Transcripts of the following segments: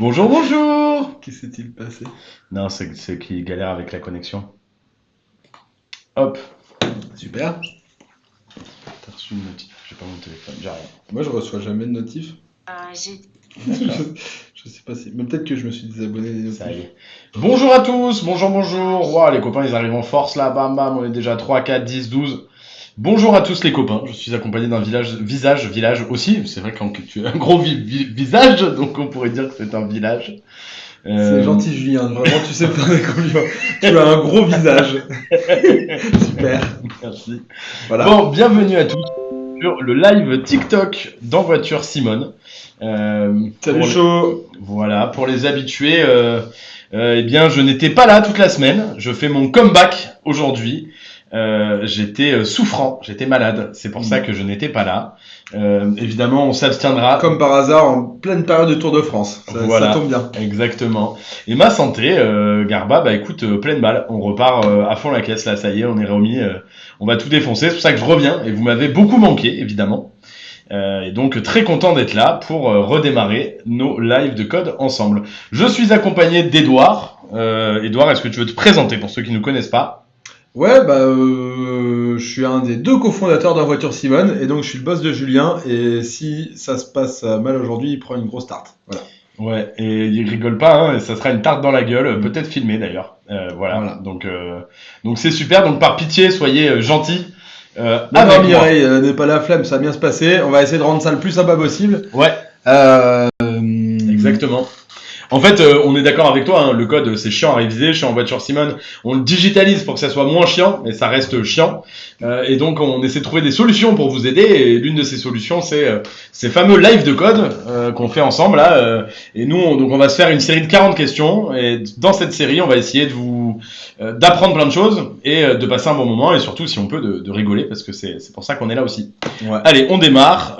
Bonjour, bonjour. Qu'est-ce qui s'est-il passé? Non, c'est qui galère avec la connexion. Hop, Super. t'as reçu une notif. J'ai pas mon téléphone, j'ai rien. Moi, je reçois jamais de notif. Je sais pas si. Mais peut-être que je me suis désabonné des notifs. Ça y est. Bonjour à tous, bonjour. Wow, les copains, ils arrivent en force là, bam bam, on est déjà 3, 4, 10, 12. Bonjour à tous les copains, je suis accompagné d'un village aussi. C'est vrai que tu as un gros visage, donc on pourrait dire que c'est un village. C'est gentil, Julien. Vraiment, tu sais faire des compliments. Tu as un gros visage. Super. Merci. Voilà. Bon, bienvenue à tous sur le live TikTok dans Voiture Simone. Salut, chaud. Voilà, pour les habitués, eh bien, je n'étais pas là toute la semaine. Je fais mon comeback aujourd'hui. J'étais souffrant, j'étais malade. C'est pour ça que je n'étais pas là. Évidemment, on s'abstiendra. Comme par hasard, en pleine période de Tour de France. Voilà, ça tombe bien. Exactement. Et ma santé, Garba, bah écoute, pleine balle. On repart à fond la caisse là, ça y est, on est remis. On va tout défoncer. C'est pour ça que je reviens et vous m'avez beaucoup manqué, évidemment. Et donc très content d'être là pour redémarrer nos lives de code ensemble. Je suis accompagné d'Edouard. Edouard, est-ce que tu veux te présenter pour ceux qui ne nous connaissent pas? Ouais, je suis un des deux cofondateurs de Voiture Simone et donc je suis le boss de Julien. Et si ça se passe mal aujourd'hui, il prend une grosse tarte. Voilà. Ouais, et il rigole pas, hein, et ça sera une tarte dans la gueule, peut-être filmée d'ailleurs. Voilà. Donc c'est super. Donc par pitié, soyez gentils. Non, Mireille, n'est pas la flemme, ça va bien se passer. On va essayer de rendre ça le plus sympa possible. Ouais. Exactement. En fait, on est d'accord avec toi, hein, le code c'est chiant à réviser, je suis en Voiture Simone, on le digitalise pour que ça soit moins chiant, mais ça reste chiant. Et donc on essaie de trouver des solutions pour vous aider, et l'une de ces solutions c'est ces fameux lives de code qu'on fait ensemble là. Et nous, on va se faire une série de 40 questions, et dans cette série, on va essayer de vous d'apprendre plein de choses, et de passer un bon moment, et surtout si on peut de rigoler, parce que c'est pour ça qu'on est là aussi. Ouais. Allez, on démarre.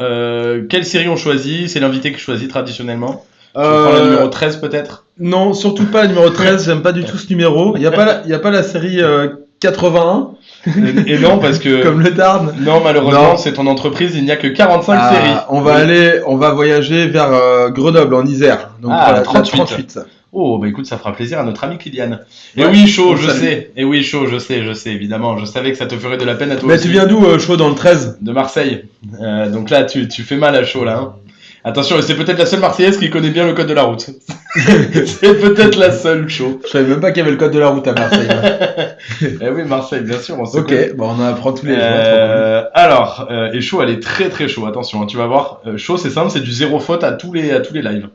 Quelle série on choisit? C'est l'invité qui choisit traditionnellement. Tu prends la numéro 13 peut-être? Non, surtout pas la numéro 13, j'aime pas du tout ce numéro. Il y a pas la série 81 et non, parce que comme le Tarn. Non, malheureusement, Non. c'est ton entreprise, il n'y a que 45 séries. On va voyager vers Grenoble en Isère. Donc Ah, la 38. Oh, bah écoute, ça fera plaisir à notre ami Kylian. Et Ouais, oui, chaud, on je salue. sais. Et oui, chaud, je sais, évidemment. Je savais que ça te ferait de la peine à toi Mais aussi. tu viens d'où, chaud, dans le 13? De Marseille. Donc là, tu fais mal à chaud, là. Hein. Attention, c'est peut-être la seule Marseillaise qui connaît bien le code de la route. C'est peut-être la seule, chaud. Je savais même pas qu'il y avait le code de la route à Marseille. Eh oui, Marseille, bien sûr, on se Ok, connaît. bon, on en apprend tous les jours. Alors, et chaud, elle est très très chaud. Attention, hein, tu vas voir. Chaud, c'est simple, c'est du zéro faute à tous les lives.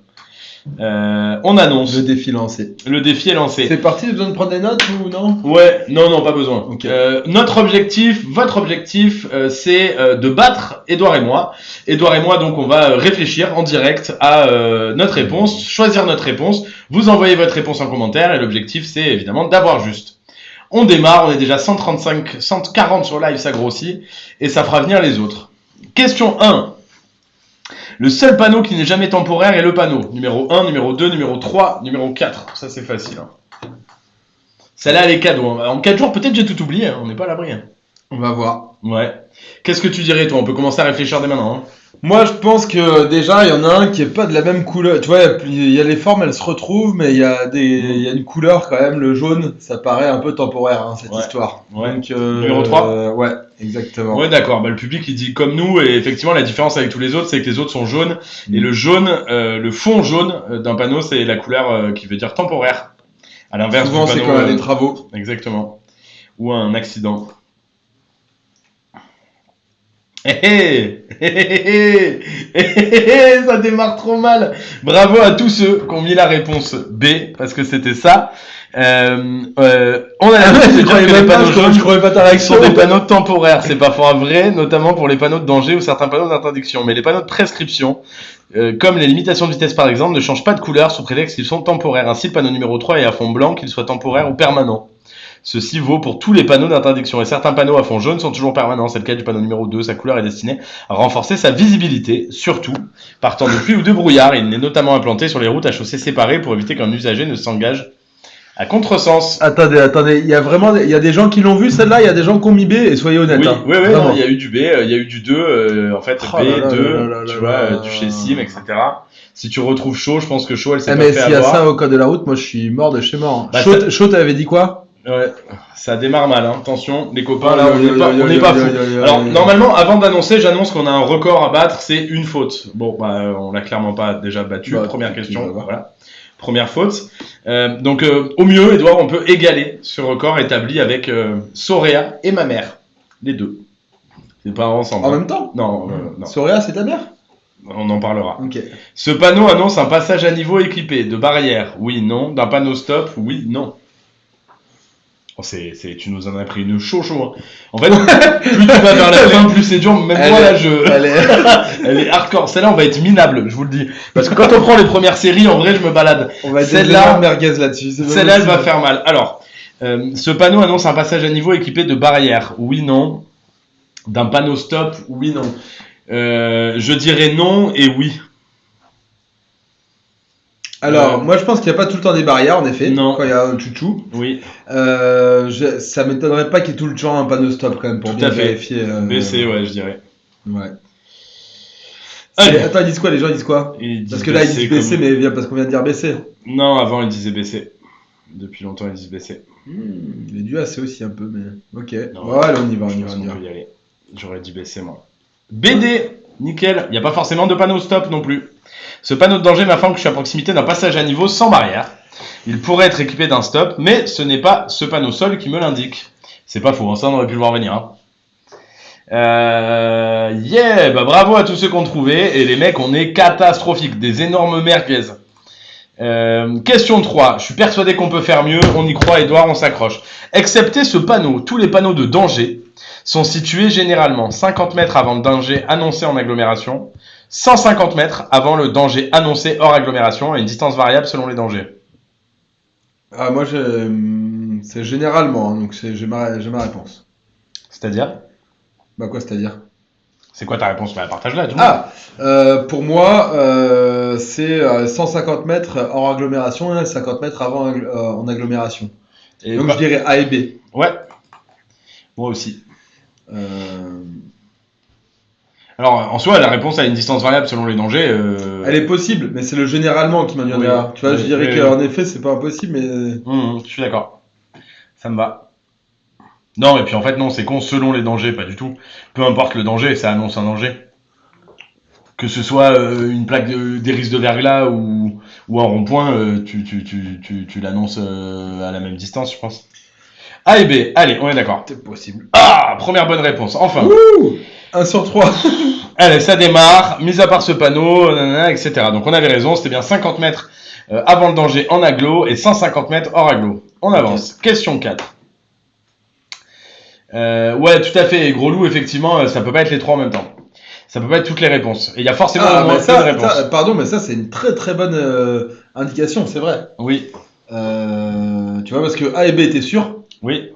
On annonce. Le défi lancé. Le défi est lancé. C'est parti, besoin de prendre des notes ou non? Ouais, non, pas besoin. Ok. Votre objectif, c'est de battre Edouard et moi. Edouard et moi, donc, on va réfléchir en direct à notre réponse, choisir notre réponse. Vous envoyez votre réponse en commentaire, et l'objectif, c'est évidemment d'avoir juste. On démarre, on est déjà 135, 140 sur live, ça grossit, et ça fera venir les autres. Question 1. Le seul panneau qui n'est jamais temporaire est le panneau. Numéro 1, numéro 2, numéro 3, numéro 4. Ça, c'est facile. Hein. Celle-là, elle est cadeau. En 4 jours, peut-être j'ai tout oublié. Hein. On n'est pas à l'abri. Hein. On va voir. Ouais. Qu'est-ce que tu dirais, toi? On peut commencer à réfléchir dès maintenant. Hein. Moi, je pense que déjà, il y en a un qui est pas de la même couleur. Tu vois, il y a les formes, elles se retrouvent, mais il y a une couleur quand même. Le jaune, ça paraît un peu temporaire, hein, cette histoire. Ouais. Donc, Numéro 3 ouais, exactement. Ouais, d'accord. Bah, le public, il dit comme nous. Et effectivement, la différence avec tous les autres, c'est que les autres sont jaunes. Et le jaune, le fond jaune d'un panneau, c'est la couleur qui veut dire temporaire. À l'inverse Souvent, du c'est panneau, quand il y a des travaux. Exactement. Ou un accident. Ça démarre trop mal. Bravo à tous ceux qui ont mis la réponse B, parce que c'était ça. On a l'habitude de dire que les panneaux jaunes je croyais pas ta réaction. sont des panneaux temporaires. C'est parfois vrai, notamment pour les panneaux de danger ou certains panneaux d'interdiction. Mais les panneaux de prescription, comme les limitations de vitesse par exemple, ne changent pas de couleur sous prétexte qu'ils sont temporaires. Ainsi, le panneau numéro 3 est à fond blanc, qu'il soit temporaire ou permanent. Ceci vaut pour tous les panneaux d'interdiction, et certains panneaux à fond jaune sont toujours permanents. C'est le cas du panneau numéro 2, sa couleur est destinée à renforcer sa visibilité, surtout par temps de pluie ou de brouillard. Il est notamment implanté sur les routes à chaussées séparées pour éviter qu'un usager ne s'engage À contresens. Attendez, il y a des gens qui l'ont vu celle-là, il y a des gens qui ont mis B, et soyez honnêtes. Oui, hein. oui, Vraiment. non, il y a eu du B, il y a eu du 2, en fait, Oh là là B2, là là tu là vois, là. du chez Sim, etc. Si tu retrouves chaud, je pense que chaud, elle s'est Ah, pas mais fait s'il y a avoir. ça au code de la route, moi je suis mort de chez mort. Bah, Chaud, t'avais dit quoi? Ouais, ça démarre mal, hein. Attention, les copains, là, on n'est pas fous. Alors, Alors, normalement, avant d'annoncer, j'annonce qu'on a un record à battre, c'est une faute. Bon, bah, on l'a clairement pas déjà battu. Bah, Première tu question, vas voir. voilà. Première faute. Donc, au mieux, Edouard, on peut égaler ce record établi avec Sorea et ma mère. Les deux. C'est pas ensemble. En hein. même temps? Non, non. Soria, c'est ta mère? On en parlera. Ok. Ce panneau annonce un passage à niveau équipé de barrières. Oui, non. D'un panneau stop. Oui, non. Oh, tu nous en as pris une chaud. Hein. En fait, plus tu vas vers la fin, plus c'est dur. Même moi, là, elle est hardcore. Celle-là, on va être minable, je vous le dis. Parce que quand on prend les premières séries, en vrai, je me balade. On va être Celle-là, merguez là-dessus. Celle-là, elle va faire mal. Alors, ce panneau annonce un passage à niveau équipé de barrières. Oui, non. D'un panneau stop. Oui, non. Je dirais non et oui. Alors, moi je pense qu'il n'y a pas tout le temps des barrières, en effet, Non. quand il y a un chouchou. Oui. Ça m'étonnerait pas qu'il y ait tout le temps un panneau stop quand même pour Tout bien à fait. vérifier. BC, ouais, je dirais. Ouais. Allez. Attends, ils disent quoi? Les gens ils disent quoi? Ils disent Parce que là ils disent BC, comme- mais bien parce qu'on vient de dire BC. Non, avant, ils disaient BC. Depuis longtemps, ils disent BC. Il est dû AC aussi un peu, mais ok. Non, Ouais, allez, on y va, Je on y pense va. on y qu'on va. peut y aller. J'aurais dit BC, moi. BD, nickel. Il n'y a pas forcément de panneau stop non plus. Ce panneau de danger m'informe que je suis à proximité d'un passage à niveau sans barrière. Il pourrait être équipé d'un stop, mais ce n'est pas ce panneau sol qui me l'indique. C'est pas faux, hein, ça on aurait pu le voir venir. Hein. Bah bravo à tous ceux qui ont trouvé. Et les mecs, on est catastrophique, des énormes merguez. Question 3. Je suis persuadé qu'on peut faire mieux. On y croit, Edouard, on s'accroche. Excepté ce panneau, tous les panneaux de danger sont situés généralement 50 mètres avant le danger annoncé en agglomération, 150 mètres avant le danger annoncé hors agglomération, à une distance variable selon les dangers. Ah, moi c'est généralement, hein, donc j'ai ma réponse. C'est-à-dire? Bah quoi, c'est-à-dire? C'est quoi ta réponse? Bah, partage-la, du moins. Pour moi, c'est 150 mètres hors agglomération et 50 mètres avant en agglomération. Et Donc bah- je dirais A et B. Ouais. Moi aussi. Euh, Alors, en soi, la réponse a une distance variable selon les dangers. Elle est possible, mais c'est le généralement qui m'induit en Oui. erreur. Tu vois, je Oui, dirais oui, qu'en oui. effet, c'est pas impossible, mais. Je suis d'accord. Ça me va. Non, et puis en fait, non, c'est con selon les dangers, pas du tout. Peu importe le danger, ça annonce un danger. Que ce soit une plaque des risques de verglas ou un rond-point, tu l'annonces à la même distance, je pense. A et B, allez, on est d'accord. C'est possible. Ah, première bonne réponse, enfin. Ouh 1 sur 3. Allez, ça démarre, mis à part ce panneau, nanana, etc. Donc on avait raison, c'était bien 50 mètres avant le danger en agglo et 150 mètres hors agglo. On avance. Question 4. Ouais, tout à fait, gros loup, effectivement, ça peut pas être les trois en même temps. Ça peut pas être toutes les réponses. Et il y a forcément au moins mais une réponse. pardon, mais ça, c'est une très très bonne indication, c'est vrai. Oui, Tu vois, parce que A et B étaient sûrs. oui,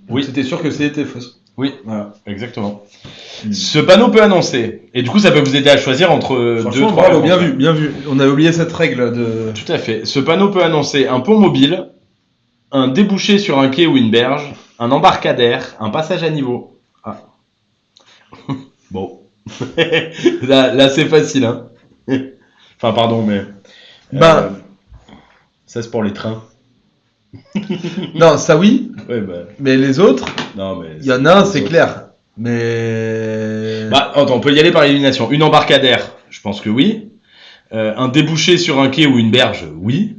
Oui. C'était sûr que c'était fausse. oui, Voilà. exactement. Ce panneau peut annoncer. Et du coup, ça peut vous aider à choisir entre deux, Franchement, trois bravo, réponses. bien vu, bien vu. On a oublié cette règle de. Tout à fait. Ce panneau peut annoncer un pont mobile, un débouché sur un quai ou une berge, un embarcadère, un passage à niveau. Ah. Bon. Là c'est facile, hein. Enfin, pardon, mais. Ben. Ça, c'est pour les trains. Non, ça oui, Ouais, bah. mais les autres, Non, mais. il y en a un, c'est clair. Mais. Bah, attends, on peut y aller par élimination. Une embarcadère, je pense que oui. Un débouché sur un quai ou une berge, oui.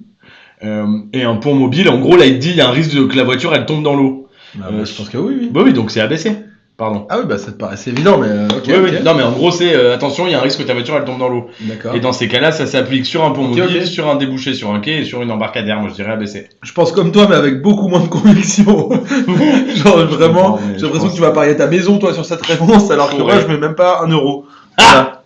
Et un pont mobile, en gros, là, il te dit il y a un risque que la voiture elle tombe dans l'eau. Je pense que oui, oui. Bah oui, donc c'est ABC. Pardon. Ah oui, bah ça te paraissait évident, mais ok. Oui, ok. oui. Non, mais en gros, c'est attention, il y a un risque que ta voiture elle tombe dans l'eau. D'accord. Et dans ces cas-là, ça s'applique sur un pont Ok, mobile, ok. sur un débouché sur un quai et sur une embarcadère. Moi, je dirais ABC. Je pense comme toi, mais avec beaucoup moins de conviction. Genre vraiment, comprends, mais j'ai je l'impression pense- que tu vas parier ta maison, toi, sur cette réponse, alors que moi, Ouais. je mets même pas 1 euro. Voilà.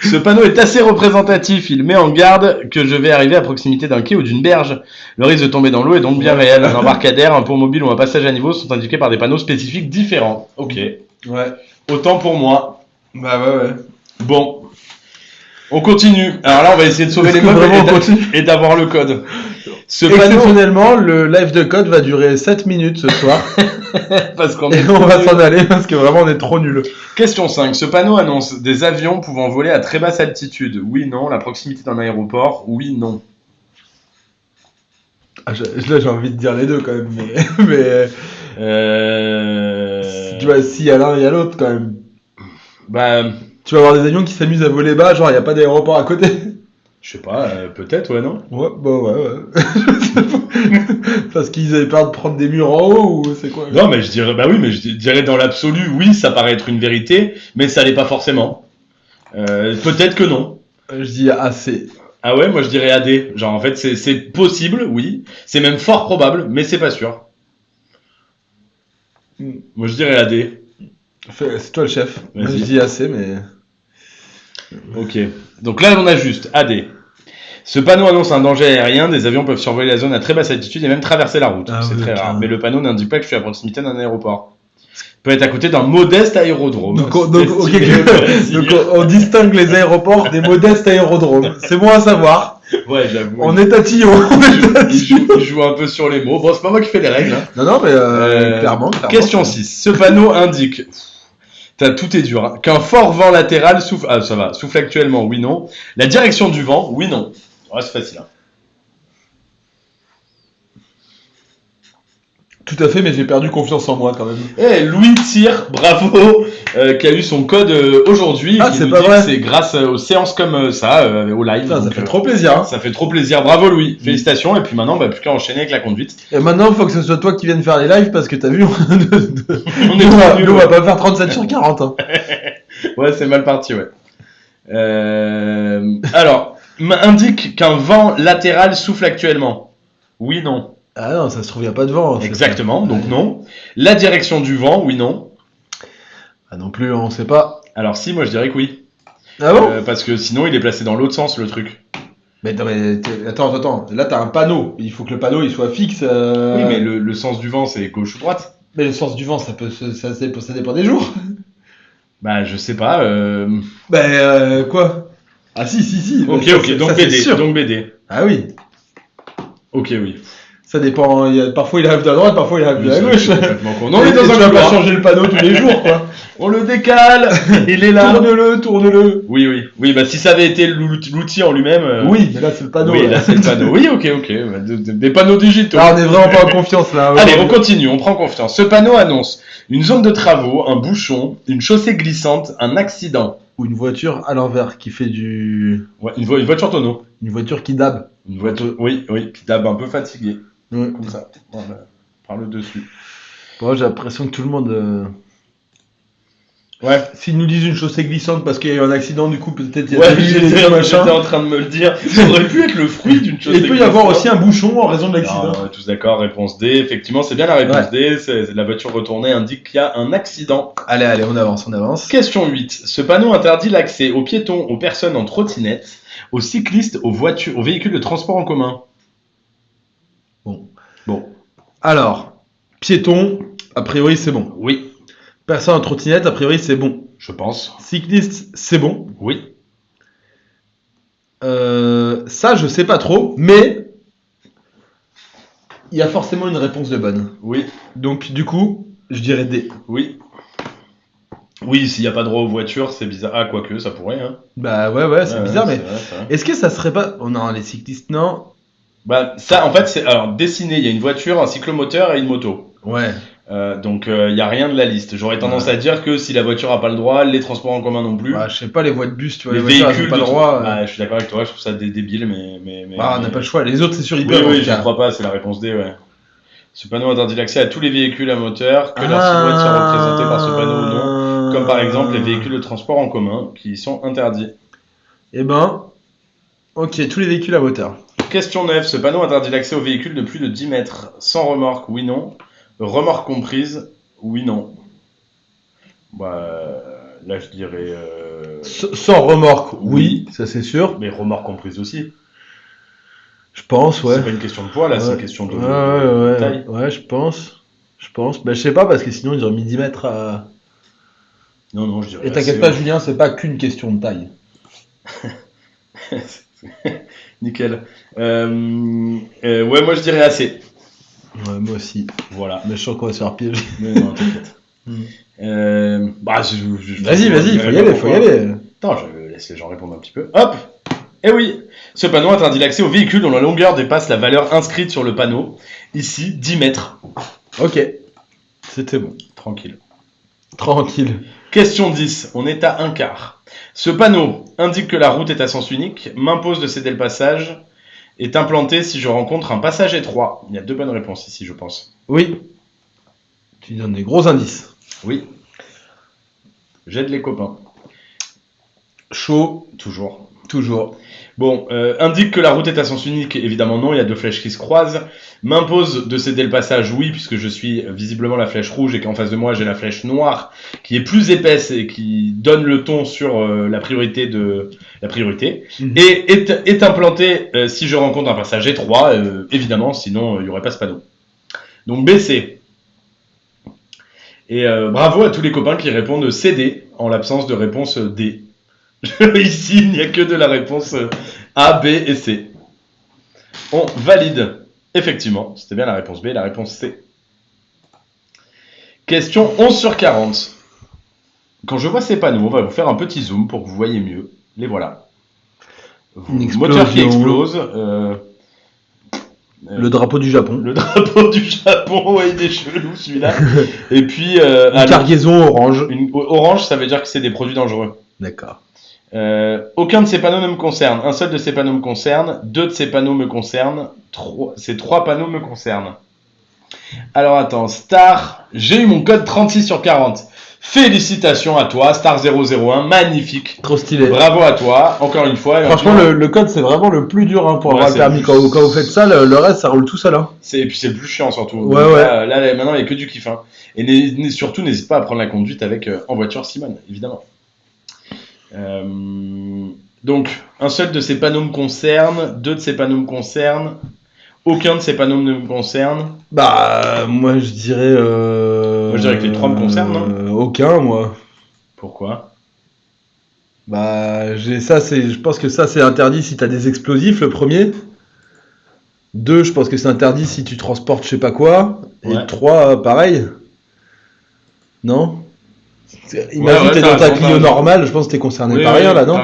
Ce panneau est assez représentatif. Il met en garde que je vais arriver à proximité d'un quai ou d'une berge. Le risque de tomber dans l'eau est donc bien réel. Un embarcadère, un pont mobile ou un passage à niveau sont indiqués par des panneaux spécifiques différents. Ok. Ouais. Autant pour moi. Bah ouais. Bon. On continue. Alors là, on va essayer de sauver Est-ce les que meubles vraiment on continue et d'avoir le code. Ce panneau, Exceptionnellement, le live de code va durer 7 minutes ce soir. parce qu'on Et est on va trop s'en nuls. aller parce que vraiment on est trop nuls. Question 5. Ce panneau annonce des avions pouvant voler à très basse altitude. Oui, non. La proximité d'un aéroport. Oui, non. Là j'ai envie de dire les deux quand même, mais tu vois, s'il y a l'un, il y a l'autre quand même. Bah, Tu vas avoir des avions qui s'amusent à voler bas, genre il n'y a pas d'aéroport à côté. je sais pas, peut-être, ouais, non. Ouais, bah ouais. Parce qu'ils avaient peur de prendre des murs en haut ou c'est quoi? Non, mais je dirais, bah oui, mais je dirais dans l'absolu, oui, ça paraît être une vérité, mais ça l'est pas forcément. Peut-être que non. Je dis assez. Ah ouais, moi je dirais AD. Genre, en fait, c'est possible, oui. C'est même fort probable, mais c'est pas sûr. Moi je dirais AD. C'est toi le chef. Moi, Vas-y. je dis assez, mais. Ok. Donc là, on a juste AD. Ce panneau annonce un danger aérien. Des avions peuvent survoler la zone à très basse altitude et même traverser la route. Ah C'est oui, très ok. rare. Mais le panneau n'indique pas que je suis à proximité d'un aéroport. Peut être à côté d'un modeste aérodrome. Donc, Destiné aux Brésiliens. donc on distingue les aéroports des modestes aérodromes. C'est bon à savoir. Ouais, j'avoue. On est tatillon. Il joue un peu sur les mots. Bon, c'est pas moi qui fais les règles. Hein. Non, mais clairement. Question 6. Ce panneau indique. Tout est dur. Hein. Qu'un fort vent latéral souffle. Ah, ça va. Souffle actuellement, oui, non. La direction du vent, oui, non. Ouais, c'est facile. Hein. Tout à fait, mais j'ai perdu confiance en moi quand même. Eh, Louis Tire, bravo, qui a eu son code aujourd'hui. Ah, qui c'est nous pas dit vrai. que c'est grâce aux séances comme ça, au live. Putain, ça Donc, fait trop plaisir. Hein. ça fait trop plaisir. Bravo, Louis. Félicitations. Et puis maintenant, plus qu'à enchaîner avec la conduite. Et maintenant, il faut que ce soit toi qui viennes faire les lives parce que t'as vu, On est nous, trop nuls, on va ouais. pas faire 37 sur 40. Hein. Ouais, c'est mal parti, ouais. Alors, indique qu'un vent latéral souffle actuellement. Oui, non. Ah non, ça se trouve, il n'y a pas de vent. c'est Exactement, pas- donc non. La direction du vent, oui, non. Ah non plus, on sait pas. Alors si, moi je dirais que oui. Ah bon Parce que sinon, il est placé dans l'autre sens, le truc. Mais non, mais attends. Là, t'as un panneau. Il faut que le panneau il soit fixe. Oui, mais le sens du vent, c'est gauche ou droite. Mais le sens du vent, ça dépend des jours. Bah, je sais pas. Quoi? Ah si. Ok, Ça, ok, c'est- donc ça, c'est BD, sûr. donc BD. Ah oui. Ok, oui. Ça dépend. Parfois il arrive de la droite, parfois il arrive de Oui, la c'est gauche. complètement con. Et- Non, on est et dans tu un vas pas couloir. changer le panneau tous les jours, quoi. On le décale. Il est là. Tourne-le. Oui, bah si ça avait été l'outil en lui-même. Oui, mais là c'est le panneau. Oui, là c'est le panneau. Oui, ok. Bah, des panneaux digitaux. Là, on est vraiment pas en confiance là. Allez, on continue, on prend confiance. Ce panneau annonce une zone de travaux, un bouchon, une chaussée glissante, un accident. Ou une voiture à l'envers qui fait du. Ouais, une voiture tonneau. Une voiture qui dabe. Une voiture, oui, qui tape un peu fatigué. Ouais. Comme ça. Voilà. Par le dessus. Bon, j'ai l'impression que tout le monde. Ouais. S'ils nous disent une chaussée glissante parce qu'il y a eu un accident, du coup, peut-être il y a Ouais, des j'étais des machins. en train de me le dire. Ça aurait pu être le fruit d'une chaussée. Et il peut y avoir glissante. aussi un bouchon en raison de l'accident. Non, tous d'accord, réponse D. Effectivement, c'est bien la réponse D. La voiture retournée indique qu'il y a un accident. Allez, on avance. Question 8. Ce panneau interdit l'accès aux piétons, aux personnes en trottinette, aux cyclistes, aux voitures, aux véhicules de transport en commun. Bon. Alors, piéton, a priori c'est bon. Oui, Personne en trottinette, a priori c'est bon. je pense. Cycliste, c'est bon. Oui. Ça, je sais pas trop, mais il y a forcément une réponse de bonne. Oui. Donc, du coup, je dirais D. Oui. Oui, s'il n'y a pas droit aux voitures, c'est bizarre. Ah, quoique, ça pourrait, hein. Bah ouais, c'est bizarre, mais c'est vrai, c'est vrai. est-ce que ça serait pas. Oh non, les cyclistes, non. Bah, ça, en fait, c'est. Alors, dessiné, il y a une voiture, un cyclomoteur et une moto. Ouais. Donc, il n'y a rien de la liste. J'aurais tendance à dire que si la voiture n'a pas le droit, les transports en commun non plus. Bah, je sais pas, les voies de bus, tu vois, les les voitures, elles véhicules ont pas le de- droit. Bah, je suis d'accord avec toi, je trouve ça débile, mais. Bah, on n'a pas le choix. Les autres, c'est sûr, ils Oui, peuvent. en oui, tout je cas. ne crois pas, c'est la réponse D, ouais. Ce panneau interdit l'accès à tous les véhicules à moteur, que leur Ah. silhouette soit représentée par ce panneau ou non, comme par exemple les véhicules de transport en commun, qui y sont interdits. Eh ben, ok, tous les véhicules à moteur. Question 9. Ce panneau interdit l'accès aux véhicules de plus de 10 mètres, sans remorque, oui, non. Remorque comprise, oui, non. Bah, là, je dirais... Sans remorque, oui, ça c'est sûr. Mais remorque comprise aussi. Je pense, ouais. C'est pas une question de poids, là, c'est Ouais. une question de Ouais, taille. ouais, je pense. Bah, je sais pas, parce que sinon ils auraient mis 10 mètres à. Non, je dirais... Et t'inquiète assez pas, haut. Julien, c'est pas qu'une question de taille. Nickel. Ouais, moi je dirais assez. Ouais, moi aussi. Voilà. Mais je sens qu'on va se faire piéger. Mais non, t'inquiète. Bah, Vas-y, faut y aller, faut y aller. Attends, je laisse les gens répondre un petit peu. Hop. Eh oui. Ce panneau interdit l'accès aux véhicules dont la longueur dépasse la valeur inscrite sur le panneau. Ici, 10 mètres. Ok. C'était bon. Tranquille. Tranquille. Question 10. On est à un quart. Ce panneau indique que la route est à sens unique, m'impose de céder le passage, est implanté si je rencontre un passage étroit. Il y a 2 bonnes réponses ici, je pense. Oui. Tu donnes des gros indices. Oui. J'aide les copains. Chaud. Toujours. Toujours. Bon, indique que la route est à sens unique, évidemment non, il y a 2 flèches qui se croisent. M'impose de céder le passage, oui, puisque je suis visiblement la flèche rouge et qu'en face de moi j'ai la flèche noire qui est plus épaisse et qui donne le ton sur la priorité. Et est implanté si je rencontre un passage étroit, évidemment, sinon il n'y aurait pas ce panneau. Donc BC. Et bravo à tous les copains qui répondent CD en l'absence de réponse D. Ici, il n'y a que de la réponse A, B et C. On valide. Effectivement, c'était bien la réponse B et la réponse C. Question 11 sur 40. Quand je vois ces panneaux, on va vous faire un petit zoom pour que vous voyez mieux. Les voilà. Moteur qui explose. Le drapeau du Japon. Le drapeau du Japon, ouais, il est chelou celui-là. Et puis... une cargaison orange. Orange, ça veut dire que c'est des produits dangereux. D'accord. Aucun de ces panneaux ne me concerne. Un seul de ces panneaux me concerne. 2 de ces panneaux me concernent. Ces 3 panneaux me concernent. Alors attends, Star, j'ai eu mon code 36 sur 40. Félicitations à toi, Star001, magnifique. Trop stylé. Bravo à toi, encore une fois. Franchement, le code, c'est vraiment le plus dur pour avoir le permis. Quand vous faites ça, le reste, ça roule tout seul. Hein. Et puis c'est le plus chiant surtout. Ouais, donc, ouais. Là, maintenant, il n'y a que du kiff. Hein. Et surtout, n'hésite pas à prendre la conduite avec en voiture Simone, évidemment. Donc, un seul de ces panneaux me concerne, 2 de ces panneaux me concernent, aucun de ces panneaux ne me concerne. Bah, moi je dirais. Moi je dirais que les 3 me concernent, non ? Aucun, moi. Pourquoi ? Bah, je pense que ça c'est interdit si t'as des explosifs, le premier. 2, je pense que c'est interdit si tu transportes je sais pas quoi. Et 3, pareil. Non ? Imagine t'es dans ta Clio normale, je pense que t'es concerné par rien là, non ? T'as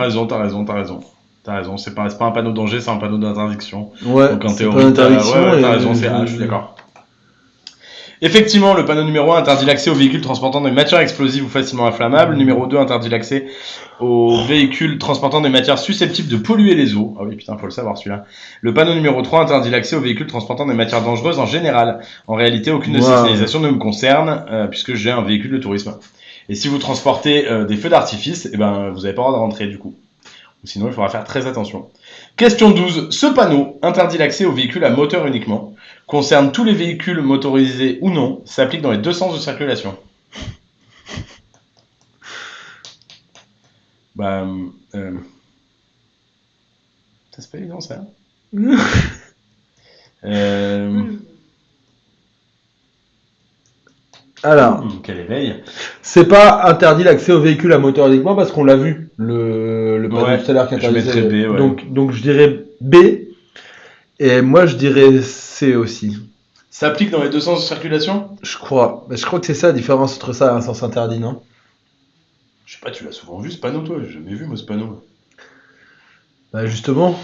raison, c'est pas un panneau de danger, c'est un panneau d'interdiction. Ouais, donc en c'est théorie, pas d'interdiction. t'as raison, c'est A, je suis d'accord. Effectivement, le panneau numéro 1 interdit l'accès aux véhicules transportant des matières explosives ou facilement inflammables. Numéro 2 interdit l'accès aux véhicules transportant des matières susceptibles de polluer les eaux. Ah oui, putain, faut le savoir celui-là. Le panneau numéro 3 interdit l'accès aux véhicules transportant des matières dangereuses en général. En réalité, aucune de ces signalisations ne me concerne, puisque j'ai un véhicule de tourisme. Et si vous transportez des feux d'artifice, eh ben, vous n'avez pas le droit de rentrer du coup. Ou sinon, il faudra faire très attention. Question 12. Ce panneau interdit l'accès aux véhicules à moteur uniquement. Concerne tous les véhicules motorisés ou non. S'applique dans les 2 sens de circulation. Bah, ça c'est pas évident ça. Alors, quel éveil. C'est pas interdit l'accès aux véhicules à moteur uniquement parce qu'on l'a vu, le panneau tout à l'heure qui interdisait. B, ouais. Donc je dirais B, et moi je dirais C aussi. Ça applique dans les 2 sens de circulation ? Je crois. Je crois que c'est ça la différence entre ça et un sens interdit, non ? Je sais pas, tu l'as souvent vu ce panneau toi ? J'ai jamais vu moi ce panneau. Bah justement,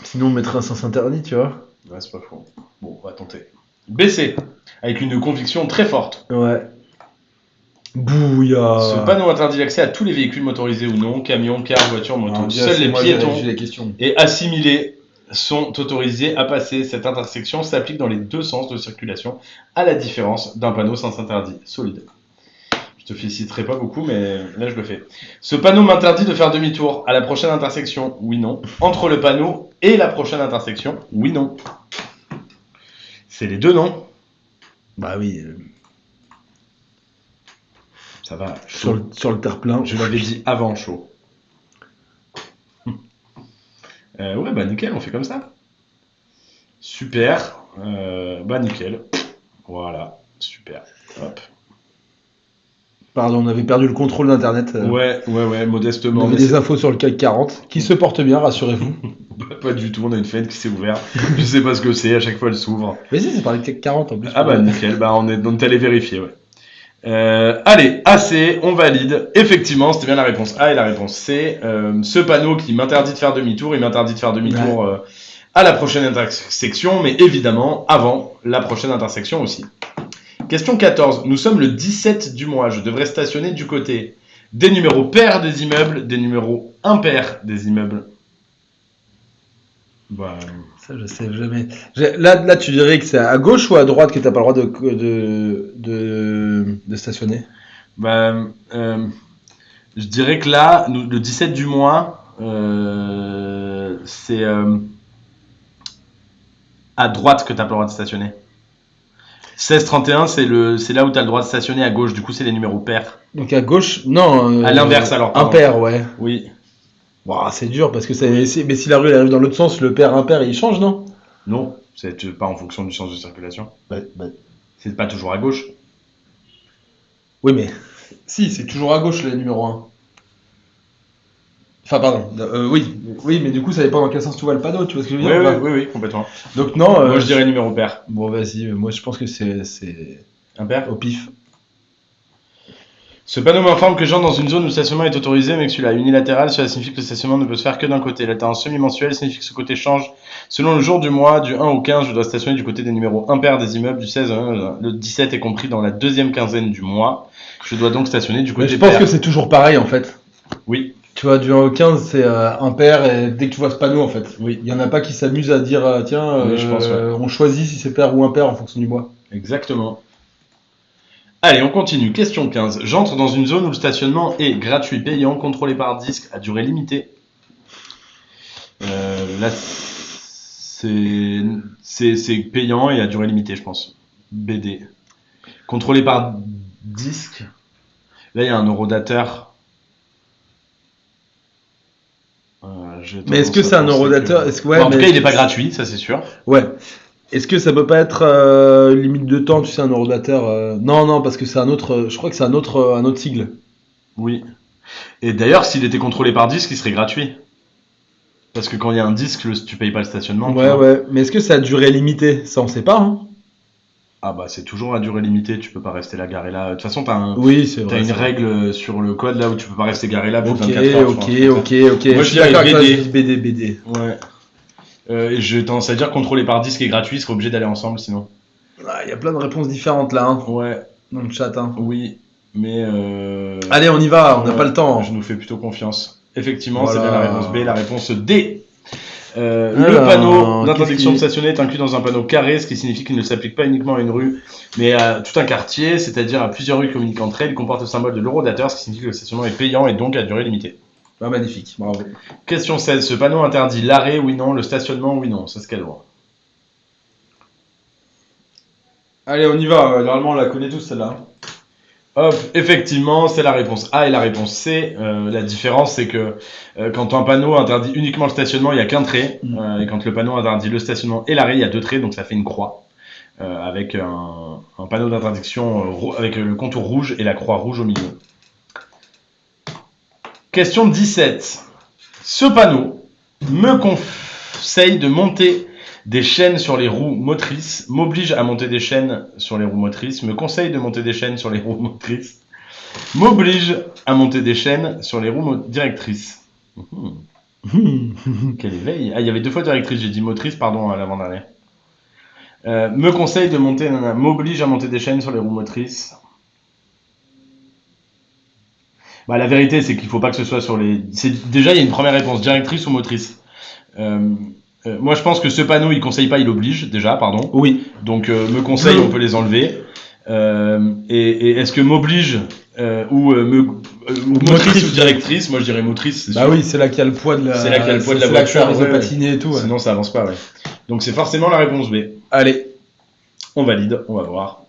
sinon on mettrait un sens interdit, tu vois. Ouais, c'est pas faux. Bon, on va tenter. BC, avec une conviction très forte. Ouais. Bouillard. Ce panneau interdit l'accès à tous les véhicules motorisés ou non, camions, cars, voitures, motos. Seuls les piétons et assimilés sont autorisés à passer. Cette intersection s'applique dans les 2 sens de circulation, à la différence d'un panneau sens interdit. Solide. Je te féliciterai pas beaucoup, mais là je le fais. Ce panneau m'interdit de faire demi-tour à la prochaine intersection. Oui, non. Entre le panneau et la prochaine intersection. Oui, non. C'est les 2 non. Bah oui. Ça va. Sur le terre-plein. Je l'avais dit avant chaud. Ouais, bah nickel, on fait comme ça. Super. Bah nickel. Voilà, super. Hop. Pardon, on avait perdu le contrôle d'internet. Ouais, modestement. On avait des infos sur le CAC 40 qui se porte bien, rassurez-vous. Pas du tout, on a une fenêtre qui s'est ouverte. Je sais pas ce que c'est, à chaque fois elle s'ouvre. Mais si, c'est par les CAC 40 en plus. Ah bah nickel, bah on est allé vérifier, ouais. Allez, AC, on valide. Effectivement, c'était bien la réponse A et la réponse C. Ce panneau qui m'interdit de faire demi-tour, il m'interdit de faire demi-tour à la prochaine intersection, mais évidemment avant la prochaine intersection aussi. Question 14. Nous sommes le 17 du mois. Je devrais stationner du côté des numéros pairs des immeubles, des numéros impairs des immeubles. Bah, ça, je sais jamais. Là, tu dirais que c'est à gauche ou à droite que t'as pas le droit de stationner? bah, je dirais que là, le 17 du mois, c'est à droite que t'as pas le droit de stationner. 16-31, c'est là où tu as le droit de stationner à gauche. Du coup, c'est les numéros pairs. Donc à gauche, non. À l'inverse, alors. Pardon. Impair, ouais. Oui. Wow, c'est dur parce que mais si la rue elle arrive dans l'autre sens, le pair impair il change, non? Non, c'est pas en fonction du sens de circulation. Bah. C'est pas toujours à gauche. Oui, mais si, c'est toujours à gauche les numéros 1. Enfin, pardon. Oui, mais du coup, ça dépend dans quel sens tu vois le panneau, tu vois ce que je veux dire? Oui, complètement. Donc non. Moi, je dirais numéro pair. Bon, vas-y. Moi, je pense que c'est Impair au pif. Ce panneau m'informe que j'entre dans une zone où le stationnement est autorisé, mais que celui-là est unilatéral. Cela signifie que le stationnement ne peut se faire que d'un côté. La tendance semi-mensuelle signifie que ce côté change. Selon le jour du mois, du 1 au 15, je dois stationner du côté des numéros impairs des immeubles. Du 16 au le 17 est compris dans la deuxième quinzaine du mois. Je dois donc stationner du côté pair. Je pense que c'est toujours pareil, en fait. Oui. Tu vois, du 1 au 15, c'est impair, et dès que tu vois ce panneau, en fait. Oui. Il y en a pas qui s'amusent à dire, tiens, Oui, je pense, ouais. on choisit si c'est pair ou impair en fonction du mois. Exactement. Allez, on continue. Question 15. J'entre dans une zone où le stationnement est gratuit, payant, contrôlé par disque, à durée limitée. Là, c'est payant et à durée limitée, je pense. BD. Contrôlé par disque. Là, il y a un eurodateur. Mais est-ce que c'est un eurodateur En tout cas, il n'est pas gratuit, ça c'est sûr. Ouais. Est-ce que ça peut pas être limite de temps, tu sais, un eurodateur Non, parce que c'est un autre. Je crois que c'est un autre sigle. Oui. Et d'ailleurs, s'il était contrôlé par disque, il serait gratuit. Parce que quand il y a un disque, tu payes pas le stationnement. Ouais. Mais est-ce que c'est à durée limitée? Ça, on sait pas, hein. Ah bah c'est toujours à durée limitée, tu peux pas rester là garé là. De toute façon, t'as une règle sur le code là où tu peux pas rester garé là plus de 24 heures. Ok. Moi je dirais BD. Ouais. J'ai tendance à dire contrôlé par disque et gratuit, serait obligé d'aller ensemble sinon. Il y a plein de réponses différentes là. Hein. Ouais. Dans le chat. Hein. Oui, mais. Allez, on y va, on n'a pas le temps. Je nous fais plutôt confiance. Effectivement, c'est bien la réponse B, la réponse D. Le panneau d'interdiction de stationner est inclus dans un panneau carré, ce qui signifie qu'il ne s'applique pas uniquement à une rue, mais à tout un quartier, c'est-à-dire à plusieurs rues communiquant entre elles. Il comporte le symbole de l'eurodateur, ce qui signifie que le stationnement est payant et donc à durée limitée. Ah, magnifique, bravo. Question 16. Ce panneau interdit l'arrêt, oui, non, le stationnement, oui, non. Ça, c'est quelle loi? Allez, on y va. Normalement, on la connaît tous, celle-là. Hop, effectivement, c'est la réponse A et la réponse C. La différence, c'est que quand un panneau interdit uniquement le stationnement, il n'y a qu'un trait. Et quand le panneau interdit le stationnement et l'arrêt, il y a deux traits, donc ça fait une croix. Avec un panneau d'interdiction avec le contour rouge et la croix rouge au milieu. Question 17. Ce panneau me conseille de monter des chaînes sur les roues motrices, m'oblige à monter des chaînes sur les roues motrices, me conseille de monter des chaînes sur les roues motrices, m'oblige à monter des chaînes sur les roues directrices. Quel éveil. Ah, il y avait deux fois directrice, j'ai dit motrice, pardon, à l'avant-dernier. Me conseille de monter, m'oblige à monter des chaînes sur les roues motrices. Bah, la vérité, c'est qu'il faut pas que ce soit sur les... Déjà, il y a une première réponse, directrice ou motrice. Moi, je pense que ce panneau, il conseille pas, il oblige, déjà, pardon. Oui. Donc, me conseille, on peut les enlever. Et est-ce que m'oblige ou motrice ou directrice? Moi, je dirais motrice. Bah sûr. Oui, c'est là qu'il y a le poids de la... C'est là qu'il y a le poids de la voiture. C'est là patiner et tout. Ouais. Sinon, ça avance pas, ouais. Donc, c'est forcément la réponse B. Allez. On valide, on va voir.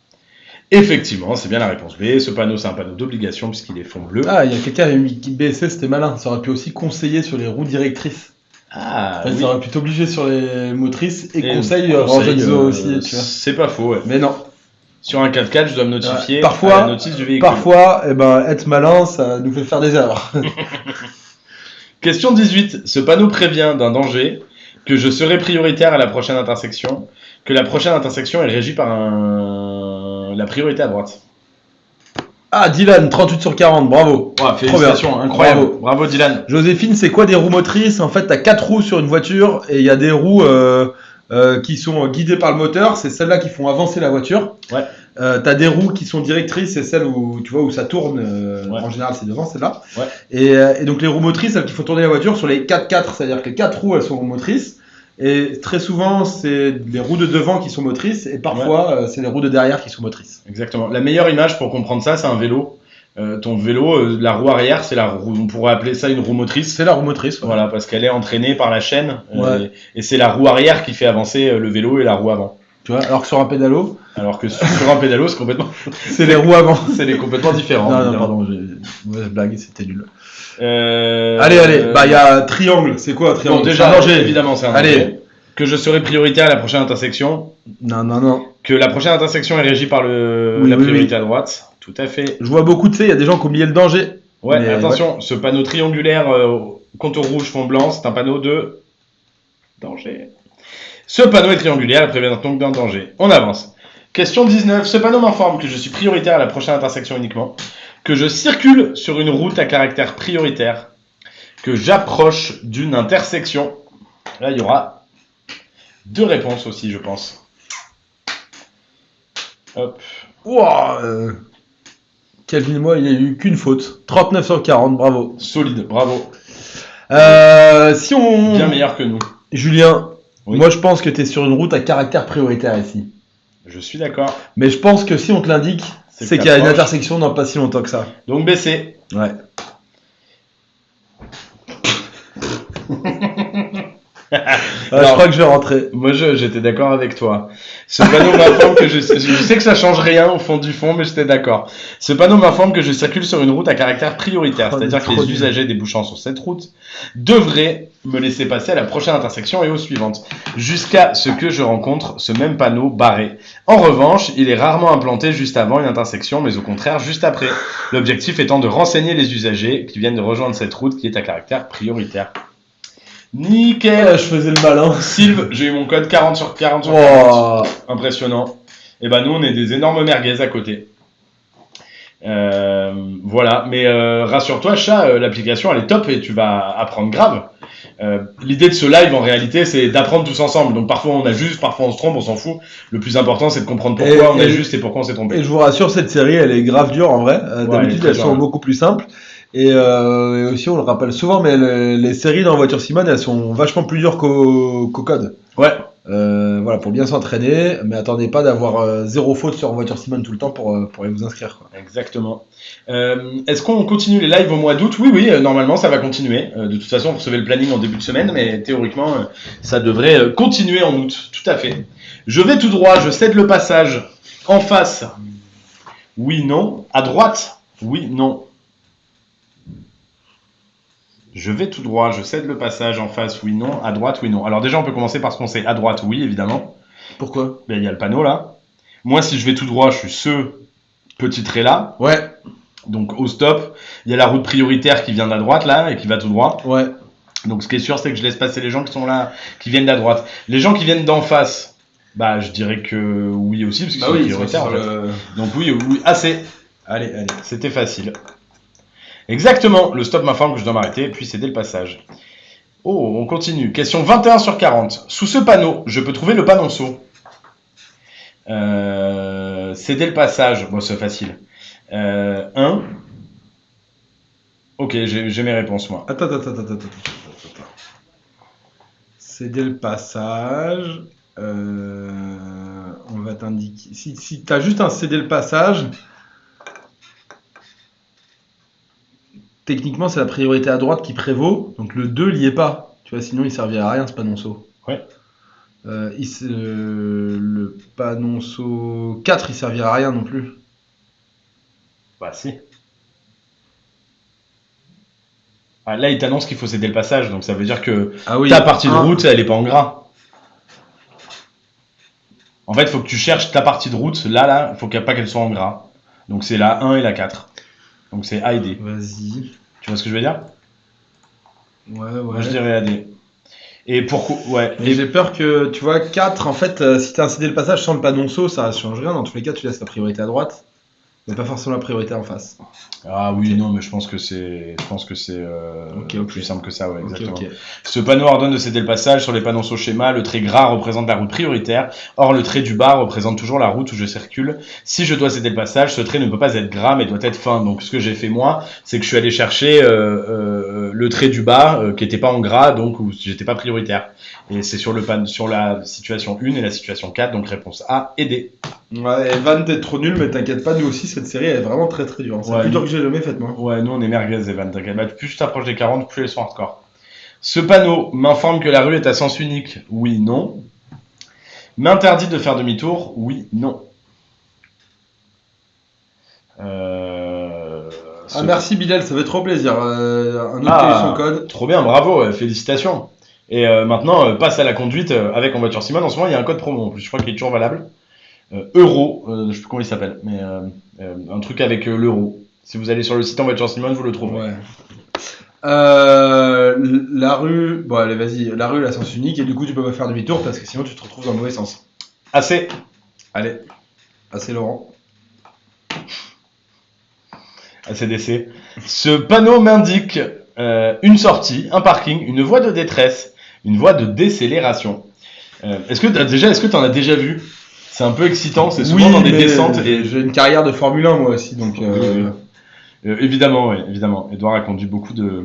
Effectivement, c'est bien la réponse B. Ce panneau, c'est un panneau d'obligation puisqu'il est fond bleu. Ah, il y a quelqu'un qui BSC, c'était malin. Ça aurait pu aussi conseiller sur les roues directrices. Ah, oui. Ça aurait pu t'obliger sur les motrices et conseil aussi. Tu vois. C'est pas faux, ouais. Mais non. Sur un 4x4, je dois me notifier parfois, la notice du véhicule. Parfois, être malin, ça nous fait faire des erreurs. Question 18. Ce panneau prévient d'un danger que je serai prioritaire à la prochaine intersection, que la prochaine intersection est régie par la priorité à droite. Ah, Dylan, 38 sur 40, bravo. Oh, félicitations, incroyable. Bravo Dylan. Joséphine, c'est quoi des roues motrices? En fait, t'as 4 roues sur une voiture et il y a des roues qui sont guidées par le moteur. C'est celles-là qui font avancer la voiture. Ouais. T'as des roues qui sont directrices, c'est celles où tu vois où ça tourne. Ouais. En général, c'est devant celle-là. Ouais. Et donc les roues motrices, celles qui font tourner la voiture sur les 4x4, c'est-à-dire que les 4 roues elles sont motrices. Et très souvent, c'est les roues de devant qui sont motrices et parfois c'est les roues de derrière qui sont motrices. Exactement. La meilleure image pour comprendre ça, c'est un vélo. Ton vélo, la roue arrière, c'est la roue. On pourrait appeler ça une roue motrice. C'est la roue motrice. Ouais. Voilà, parce qu'elle est entraînée par la chaîne. Ouais. Et c'est la roue arrière qui fait avancer le vélo et la roue avant. Tu vois, alors que sur un pédalo, Alors que sur un pédalo, c'est complètement. c'est les roues avant. C'est complètement différent. Non, pardon, mauvaise blague, c'était nul. Allez, Allez, bah il y a triangle. C'est quoi un triangle? Bon, déjà, C'est un danger. évidemment, c'est un Allez. danger. Que je serai prioritaire à la prochaine intersection. Non. Que la prochaine intersection est régie par Oui, la oui, priorité à droite. Tout à fait. Je vois beaucoup, tu sais, il y a des gens qui ont oublié le danger. Ouais, Mais attention, ce panneau triangulaire contour rouge fond blanc, c'est un panneau de danger. Ce panneau est triangulaire et prévient donc d'un danger. On avance. Question 19. Ce panneau m'informe que je suis prioritaire à la prochaine intersection uniquement, que je circule sur une route à caractère prioritaire, que j'approche d'une intersection. Là, il y aura 2 réponses aussi, je pense. Hop. Ouah, Calvin, moi, il n'y a eu qu'une faute. 39 sur 40, bravo. Solide, bravo. Si on... Bien meilleur que nous. Julien, Oui. moi je pense que tu es sur une route à caractère prioritaire ici. Je suis d'accord. Mais je pense que si on te l'indique, C'est c'est que qu'il y a une t'approches. intersection dans pas si longtemps que ça. Donc BC. Ouais. Je Alors, crois que je vais rentrer. moi, j'étais d'accord avec toi. Ce panneau m'informe que je sais que ça change rien au fond du fond, mais j'étais d'accord. Ce panneau m'informe que je circule sur une route à caractère prioritaire, Oh, c'est-à-dire que trop les nul. usagers débouchant sur cette route devraient me laisser passer à la prochaine intersection et aux suivantes, jusqu'à ce que je rencontre ce même panneau barré. En revanche, il est rarement implanté juste avant une intersection, mais au contraire juste après. L'objectif étant de renseigner les usagers qui viennent de rejoindre cette route qui est à caractère prioritaire. Nickel. Je faisais le malin. Sylve, j'ai eu mon code 40 sur 40. Oh. Impressionnant. Et ben nous, on est des énormes merguez à côté. Voilà, mais rassure-toi, chat, l'application elle est top et tu vas apprendre grave. L'idée de ce live en réalité, c'est d'apprendre tous ensemble. Donc parfois on a juste, parfois on se trompe, on s'en fout. Le plus important, c'est de comprendre pourquoi on a juste et pourquoi on s'est trompé. Et je vous rassure, cette série, elle est grave dure en vrai. elle est D'habitude, très elles sont dure. beaucoup plus simples. Et aussi, on le rappelle souvent, mais les séries dans Voiture Simone, elles sont vachement plus dures qu'au code. Ouais. Voilà, pour bien s'entraîner, mais attendez pas d'avoir 0 faute sur Voiture Simone tout le temps pour aller vous inscrire, quoi. Exactement. Est-ce qu'on continue les lives au mois d'août? Oui, normalement ça va continuer. De toute façon, on recevait le planning en début de semaine, mais théoriquement, ça devrait continuer en août. Tout à fait. Je vais tout droit, je cède le passage. En face, oui, non. À droite, oui, non. Je vais tout droit, je cède le passage. En face, oui, non. À droite, oui, non. Alors déjà, on peut commencer par ce qu'on sait. À droite, oui, évidemment. Pourquoi? Ben, il y a le panneau là. Moi, si je vais tout droit, je suis ce petit trait là. Ouais, Donc au stop, il y a la route prioritaire qui vient de la droite là et qui va tout droit. ouais. Donc ce qui est sûr, c'est que je laisse passer les gens qui sont là, qui viennent de la droite. Les gens qui viennent d'en face, bah je dirais que oui aussi, parce qu'ils sont prioritaires en fait. Donc oui, assez. Allez. C'était facile. Exactement, le stop m'informe que je dois m'arrêter puis céder le passage. Oh, on continue. Question 21 sur 40. Sous ce panneau, je peux trouver le panonceau. Céder le passage, bon c'est facile. 1. Ok, j'ai mes réponses moi. Attends. Céder le passage. On va t'indiquer. Si t'as juste un céder le passage, techniquement c'est la priorité à droite qui prévaut. Donc le 2 n'y est pas. Tu vois, sinon il servirait à rien ce panonceau. Ouais. Le panonceau 4 il servirait à rien non plus. Bah si. Ah, là, il t'annonce qu'il faut céder le passage, donc ça veut dire que ta partie de route, elle est pas en gras. En fait, il faut que tu cherches ta partie de route, là, il faut pas qu'elle soit en gras. Donc c'est la 1 et la 4. Donc c'est A et D. Vas-y. Tu vois ce que je veux dire? Ouais. Moi, je dirais A, D. Et pourquoi? Ouais. Mais j'ai peur que, tu vois, 4, en fait, si t'as incédé le passage sans le panonceau, ça change rien. Dans tous les cas, tu laisses la priorité à droite, mais pas forcément la priorité en face. Ah oui, Ok. non, mais je pense que c'est Ok. plus simple que ça, ouais, Ok, exactement. ok. Ce panneau ordonne de céder le passage sur les panneaux schéma. Le trait gras représente la route prioritaire. Or, le trait du bas représente toujours la route où je circule. Si je dois céder le passage, ce trait ne peut pas être gras, mais doit être fin. Donc, ce que j'ai fait moi, c'est que je suis allé chercher le trait du bas qui était pas en gras, donc où j'étais pas prioritaire. Et c'est sur sur la situation 1 et la situation 4, donc réponse A et D. Ouais, Evan, t'es trop nul, mais t'inquiète pas, nous aussi, cette série, elle est vraiment très très dure. C'est la Ouais, plus dure nous- que j'ai jamais faite, moi. Ouais, nous on est merguez, Evan, t'inquiète. Bah, plus tu t'approches des 40, plus elles sont hardcore. Ce panneau m'informe que la rue est à sens unique. Oui, non. M'interdit de faire demi-tour. Oui, non. Euh, Ah, ce- merci Bilal, ça fait trop plaisir. Un autre qui a eu son Ah, code. trop bien, bravo, félicitations. Et maintenant, passe à la conduite avec En voiture Simone. En ce moment, il y a un code promo en plus, je crois qu'il est toujours valable. Euro, je sais plus comment il s'appelle, mais un truc avec l'euro. Si vous allez sur le site En voiture Simone, vous le trouverez. Ouais. La rue, bon allez vas-y, la rue elle a sens unique et du coup tu peux pas faire demi-tour parce que sinon tu te retrouves dans le mauvais sens. Assez. Allez, assez Laurent. ACDC. Ce panneau m'indique une sortie, un parking, une voie de détresse, une voie de décélération. Est-ce que tu en as déjà vu? C'est un peu excitant, c'est souvent dans des mais descentes. j'ai une carrière de Formule 1 moi aussi, donc Oui, oui. Évidemment, oui, évidemment. Edouard a conduit beaucoup de.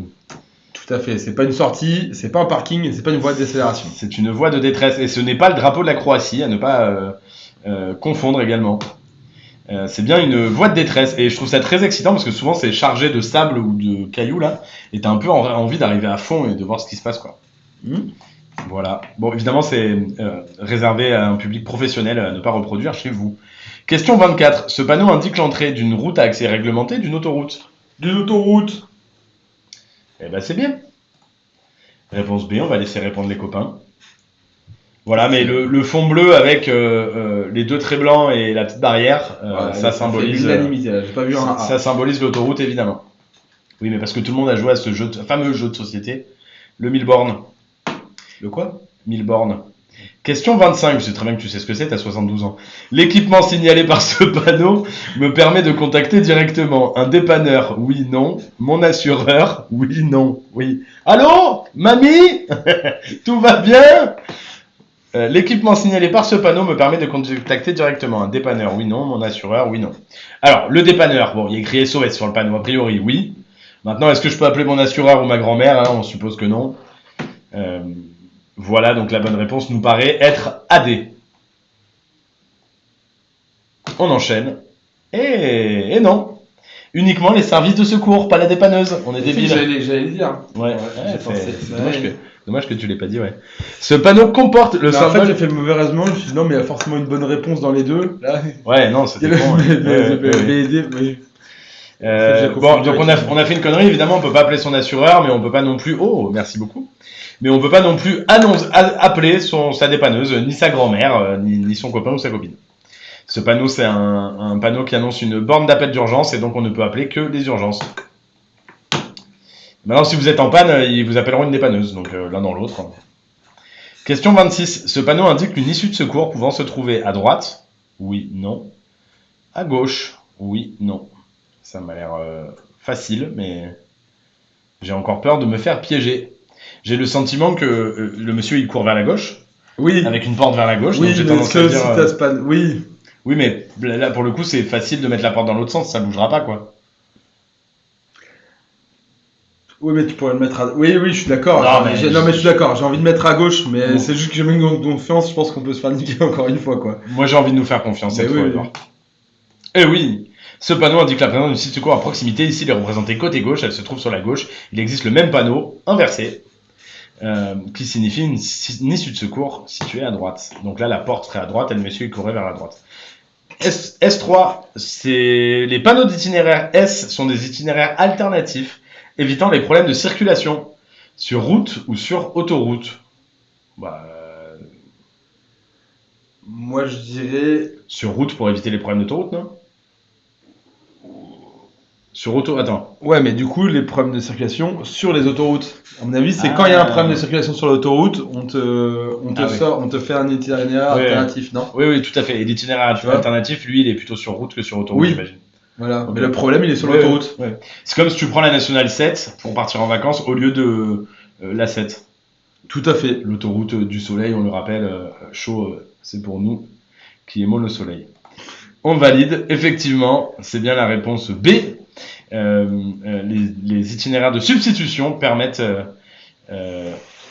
tout à fait. C'est pas une sortie, c'est pas un parking, et c'est pas une voie de décélération. C'est une voie de détresse et ce n'est pas le drapeau de la Croatie, à ne pas confondre également. C'est bien une voie de détresse et je trouve ça très excitant parce que souvent c'est chargé de sable ou de cailloux là et t'as un peu envie d'arriver à fond et de voir ce qui se passe quoi. Voilà. Bon, évidemment, c'est réservé à un public professionnel à ne pas reproduire chez vous. Question 24. Ce panneau indique l'entrée d'une route à accès réglementé, d'une autoroute. D'une autoroute. Eh ben, c'est bien. Réponse B, on va laisser répondre les copains. Voilà, mais le fond bleu avec les deux traits blancs et la petite barrière, Ouais, ça symbolise. l'unanimité, j'ai pas vu un A. Ça symbolise l'autoroute, évidemment. Oui, mais parce que tout le monde a joué à ce fameux jeu de société, le mille bornes. Le quoi? 1000 bornes. Question 25, je sais très bien que tu sais ce que c'est, t'as 72 ans. L'équipement signalé par ce panneau me permet de contacter directement un dépanneur, oui, non. Mon assureur, oui, non, oui. Allô, mamie? Tout va bien? L'équipement signalé par ce panneau me permet de contacter directement un dépanneur, oui, non. Mon assureur, oui, non. Alors, le dépanneur, bon, il y a écrit SOS sur le panneau, a priori, oui. Maintenant, est-ce que je peux appeler mon assureur ou ma grand-mère, hein? On suppose que non. Voilà, donc la bonne réponse nous paraît être AD. On enchaîne. Et non. Uniquement les services de secours, pas la dépanneuse. On est débiles. J'allais le dire. Ouais, j'ai pensé. c'est dommage que tu l'aies pas dit, ouais. Ce panneau comporte le En symbole. fait, j'ai fait le mauvais raisonnement. Je me suis dit non, mais il y a forcément une bonne réponse dans les deux. Là, Ouais, non, il y c'était a con. Bon, donc on a fait une connerie, évidemment, on peut pas appeler son assureur, mais on peut pas non plus. Oh, merci beaucoup. Mais on peut pas non plus appeler sa dépanneuse, ni sa grand-mère, ni son copain ou sa copine. Ce panneau, c'est un panneau qui annonce une borne d'appel d'urgence et donc on ne peut appeler que les urgences. Maintenant, si vous êtes en panne, ils vous appelleront une dépanneuse, donc l'un dans l'autre. Question 26. Ce panneau indique une issue de secours pouvant se trouver à droite. Oui, non. À gauche. Oui, non. Ça m'a l'air facile, mais j'ai encore peur de me faire piéger. J'ai le sentiment que le monsieur il court vers la gauche, Oui. avec une porte vers la gauche. Oui, donc j'ai mais tendance à si dire. t'as pas. Oui. Oui, mais là pour le coup c'est facile de mettre la porte dans l'autre sens, ça bougera pas quoi. Oui, mais tu pourrais le mettre à. Oui, je suis d'accord. Non, mais je suis d'accord. J'ai envie de mettre à gauche, mais Bon. c'est juste que j'ai mis une confiance. Je pense qu'on peut se faire niquer encore une fois, quoi. Moi j'ai envie de nous faire confiance cette Mais fois, oui, Edouard. Eh oui. Ce panneau indique la présence d'une site de secours à proximité. Ici, il est représenté côté gauche. Elle se trouve sur la gauche. Il existe le même panneau inversé qui signifie une issue de secours située à droite. Donc là, la porte serait à droite et le monsieur il courait vers la droite. S3, c'est les panneaux d'itinéraire S sont des itinéraires alternatifs évitant les problèmes de circulation sur route ou sur autoroute. Bah, Moi, je dirais. sur route pour éviter les problèmes d'autoroute, non? Attends. Ouais, mais du coup, les problèmes de circulation sur les autoroutes. À mon avis, c'est Ah. quand il y a un problème de circulation sur l'autoroute, on te Ah ouais. sort, on te fait un itinéraire Ouais. alternatif, non? Oui, tout à fait. Et l'itinéraire Tu vois alternatif, lui, il est plutôt sur route que sur autoroute, Oui. j'imagine. Voilà. Ok. Mais le problème, il est sur Ouais, l'autoroute. ouais. C'est comme si tu prends la nationale 7 pour partir en vacances au lieu de la 7. Tout à fait. L'autoroute du soleil, on le rappelle, chaud, c'est pour nous qui aimons le soleil. On valide, effectivement, c'est bien la réponse B. Les itinéraires de substitution permettent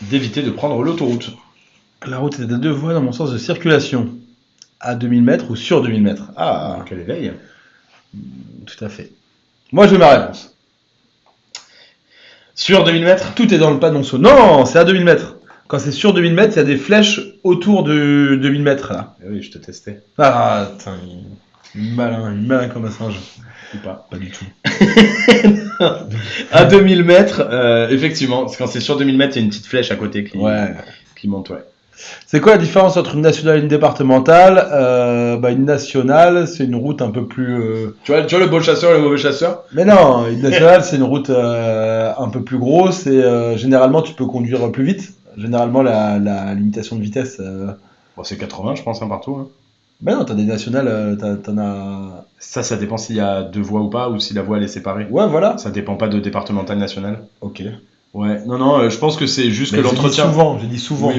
d'éviter de prendre l'autoroute. La route est à 2 voies dans mon sens de circulation. À 2000 mètres ou sur 2000 mètres. Ah, quel éveil. Tout à fait. Moi, j'ai ma réponse. Sur 2000 mètres. Tout est dans le panonceau. Non, c'est à 2000 mètres. Quand c'est sur 2000 mètres, il y a des flèches autour de 2000 mètres, là. Eh oui, je te testais. Ah, attends, il est malin comme un singe. Ou pas. Pas du tout. À 2000 mètres, effectivement, quand c'est sur 2000 mètres, il y a une petite flèche à côté Ouais. qui monte, ouais. C'est quoi la différence entre une nationale et une départementale? Une nationale, c'est une route un peu plus... Tu vois le bon chasseur et le mauvais chasseur. Mais non, une nationale, c'est une route un peu plus grosse et généralement, tu peux conduire plus vite. Généralement, la limitation de vitesse... Bon, c'est 80, je pense, partout. Hein. Ben non, t'as des nationales, t'en as... Ça dépend s'il y a 2 voies ou pas, ou si la voie elle est séparée. Ouais, voilà. Ça dépend pas de départemental national. Ok. Ouais, non, je pense que c'est juste que l'entretien. J'ai dit souvent.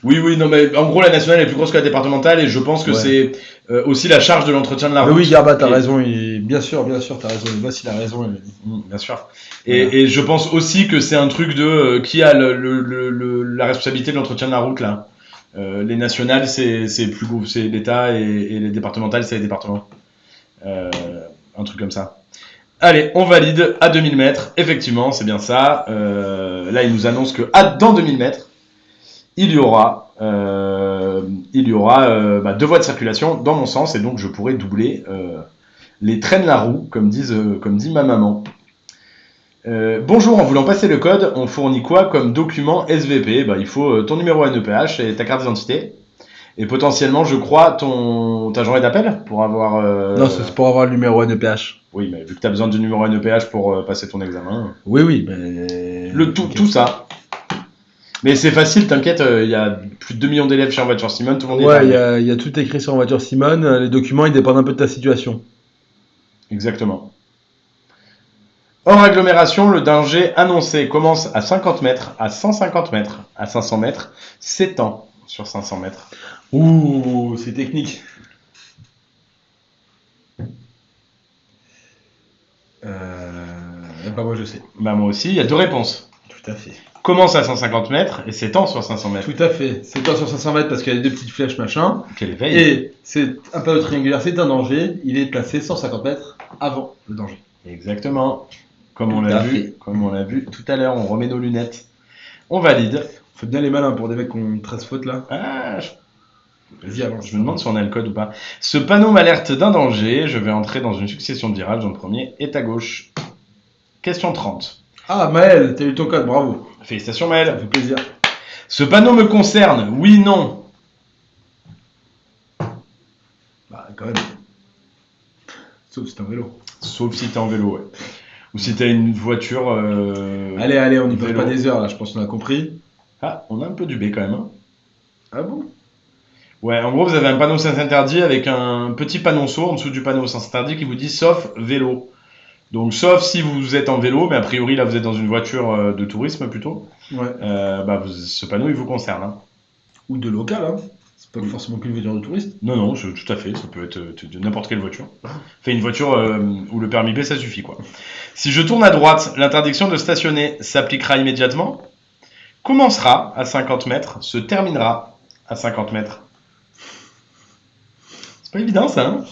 Oui, non, mais en gros, la nationale est plus grosse que la départementale, et je pense que c'est aussi la charge de l'entretien de la route. Oui, Garba, t'as raison, bien sûr, t'as raison. Le boss, il a raison. Bien sûr. Voilà. Et je pense aussi que c'est un truc de qui a la responsabilité de l'entretien de la route, là. Les nationales, c'est plus gros, c'est l'État, et les départementales, c'est les départements. Un truc comme ça. Allez, on valide à 2000 mètres. Effectivement, c'est bien ça. Là, il nous annonce que dans 2000 mètres, il y aura 2 voies de circulation dans mon sens, et donc je pourrais doubler les traînes la roue, comme dit ma maman. Bonjour, en voulant passer le code, on fournit quoi comme document SVP? Il faut ton numéro NEPH et ta carte d'identité. Et potentiellement, je crois, ta journée d'appel pour avoir... Non, c'est pour avoir le numéro NEPH. Oui, mais vu que tu as besoin du numéro NEPH pour passer ton examen. Oui, mais... Tout ça. Mais c'est facile, t'inquiète, il y a plus de 2 millions d'élèves chez En Voiture Simone, tout le monde est Ouais, arrivé. il y a tout écrit sur En Voiture Simone. Les documents, ils dépendent un peu de ta situation. Exactement. Hors agglomération, le danger annoncé commence à 50 mètres, à 150 mètres, à 500 mètres, s'étend sur 500 mètres. Ouh, c'est technique. Moi je sais. Moi aussi, il y a 2 réponses. Tout à fait. Commence à 150 mètres et s'étend sur 500 mètres. Tout à fait. C'est pas sur 500 mètres parce qu'il y a 2 petites flèches machin. Quel éveil. Et c'est un panneau triangulaire, c'est un danger. Il est placé 150 mètres avant le danger. Exactement. Comme on l'a vu tout à l'heure, on remet nos lunettes. On valide. Faut bien les malins pour des mecs qui ont 13 fautes là. Vas-y, avance. Je me demande si on a le code ou pas. Ce panneau m'alerte d'un danger. Je vais entrer dans une succession de virages dont le premier est à gauche. Question 30. Ah, Maël, t'as eu ton code, bravo. Félicitations, Maël. Ça fait plaisir. Ce panneau me concerne, oui, non. Bah, quand même. Sauf si t'es en vélo. Sauf si t'es en vélo, ouais. Ou si t'as une voiture. Allez, on y passe pas des heures là, je pense qu'on a compris. Ah, on a un peu du B quand même. Hein. Ah bon? Ouais, en gros, vous avez un panneau sens interdit avec un petit panonceau en dessous du panneau sens interdit qui vous dit sauf vélo. Donc, sauf si vous êtes en vélo, mais a priori, là, vous êtes dans une voiture de tourisme plutôt. Ouais. Ce panneau, il vous concerne. Hein. Ou de local, hein. C'est pas forcément qu'une voiture de touriste. Non, tout à fait. Ça peut être de n'importe quelle voiture. Fait une voiture où le permis B, ça suffit, quoi. Si je tourne à droite, l'interdiction de stationner s'appliquera immédiatement, commencera à 50 mètres, se terminera à 50 mètres. C'est pas évident, ça, hein.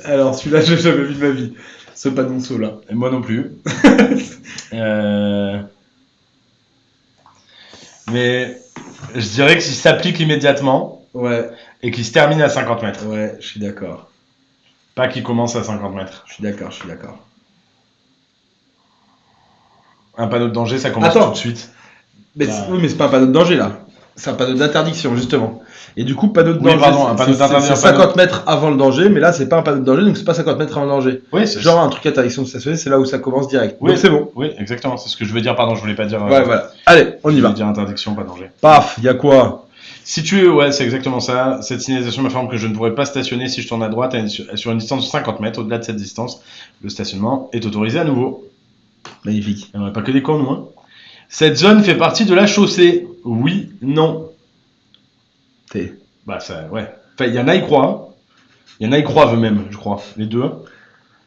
Alors, celui-là, je l'ai jamais vu de ma vie. Ce panonceau là. Et moi non plus. Mais je dirais que s'il s'applique immédiatement ouais. Et qu'il se termine à 50 mètres. Ouais, je suis d'accord. Pas qu'il commence à 50 mètres. Je suis d'accord. Un panneau de danger, ça commence tout de suite. Mais oui, mais c'est pas un panneau de danger là. C'est un panneau d'interdiction, justement. Et du coup, panneau de Oui, danger, pardon, un panneau d'interdiction, c'est 50 mètres avant le danger, mais là, c'est pas un panneau de danger, donc c'est pas 50 mètres avant le danger. Oui, c'est Genre un truc interdiction de stationner, c'est là où ça commence direct. Oui, Donc c'est bon. Oui, exactement. C'est ce que je veux dire. Pardon, je voulais pas dire. Ouais, voilà. Allez, on y Je va. voulais dire interdiction, pas danger. Paf, y a quoi? Situé, ouais, c'est exactement ça. Cette signalisation m'informe que je ne pourrai pas stationner si je tourne à droite sur une distance de 50 mètres. Au-delà de cette distance, le stationnement est autorisé à nouveau. Magnifique. Il n'y en aurait pas que des cons, nous. Hein. Cette zone fait partie de la chaussée. Oui, non. Bah, ça, ouais. Enfin, il y en a, ils croient. Il y en a, ils croient eux-mêmes, je crois. Les deux.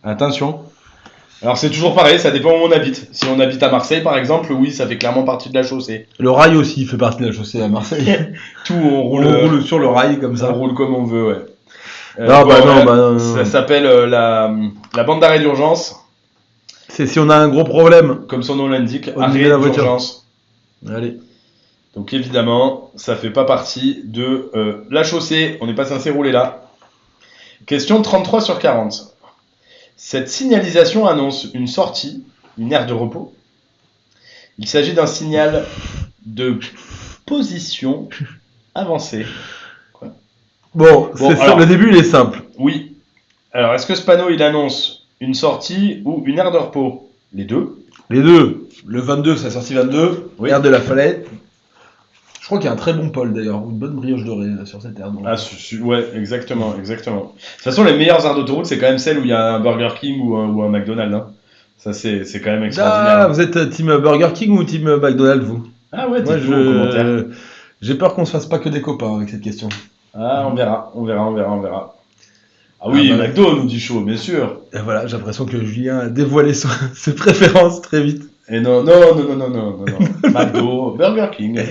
Attention. Alors, c'est toujours pareil, ça dépend où on habite. Si on habite à Marseille, par exemple, oui, ça fait clairement partie de la chaussée. Le rail aussi fait partie de la chaussée à Marseille. Tout, on roule sur le rail comme ça. On roule comme on veut, ouais. Non. Ça s'appelle la bande d'arrêt d'urgence. C'est si on a un gros problème. Comme son nom l'indique, Au arrêt niveau de la voiture. d'urgence. Allez. Donc évidemment, ça fait pas partie de la chaussée. On n'est pas censé rouler là. Question 33 sur 40. Cette signalisation annonce une sortie, une aire de repos. Il s'agit d'un signal de position avancée. Bon, c'est alors, le début, il est simple. Oui. Alors, est-ce que ce panneau, il annonce une sortie ou une aire de repos? Les deux. Les deux. Le 22, c'est la sortie 22. Oui. Aire de la Falette. Je crois qu'il y a un très bon pôle d'ailleurs, ou une bonne brioche dorée sur cette aire. Donc. Ah, ouais, exactement. De toute façon, les meilleures aires d'autoroute, c'est quand même celles où il y a un Burger King ou un McDonald's. Hein. Ça, c'est quand même extraordinaire. Ah, vous êtes team Burger King ou team McDonald's, vous? Ah ouais, moi, dites-nous en commentaire. J'ai peur qu'on se fasse pas que des copains avec cette question. Ah, on verra. Ah oui, McDo nous dit chaud, bien sûr. Et voilà, j'ai l'impression que Julien a dévoilé ses préférences très vite. Et non. McDo, Burger King.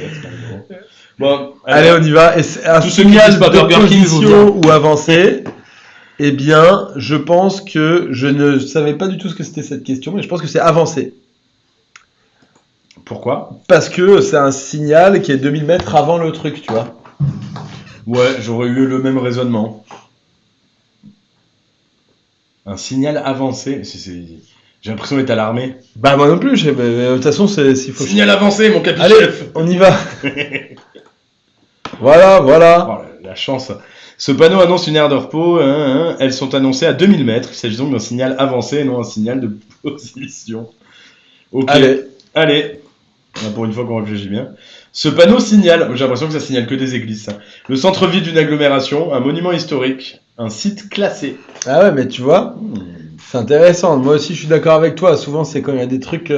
Bon, allez, on y va. Et c'est un signal de position ou avancé. Eh bien, je pense que je ne savais pas du tout ce que c'était cette question, mais je pense que c'est avancé. Pourquoi? Parce que c'est un signal qui est 2000 mètres avant le truc, tu vois. Ouais, j'aurais eu le même raisonnement. Un signal avancé, j'ai l'impression d'être à l'armée. Bah moi non plus, mais de toute façon, s'il faut... Signal avancé, mon capitaine. Allez, on y va. Voilà. Oh, la chance. Ce panneau annonce une aire de repos. Elles sont annoncées à 2000 mètres. Il s'agit donc d'un signal avancé et non un signal de position. Ok. Allez. Pour une fois qu'on réfléchit bien. Ce panneau signale, j'ai l'impression que ça signale que des églises, ça. Le centre-ville d'une agglomération, un monument historique, un site classé. Ah ouais, mais tu vois, c'est intéressant. Moi aussi, je suis d'accord avec toi. Souvent, c'est quand il y a des trucs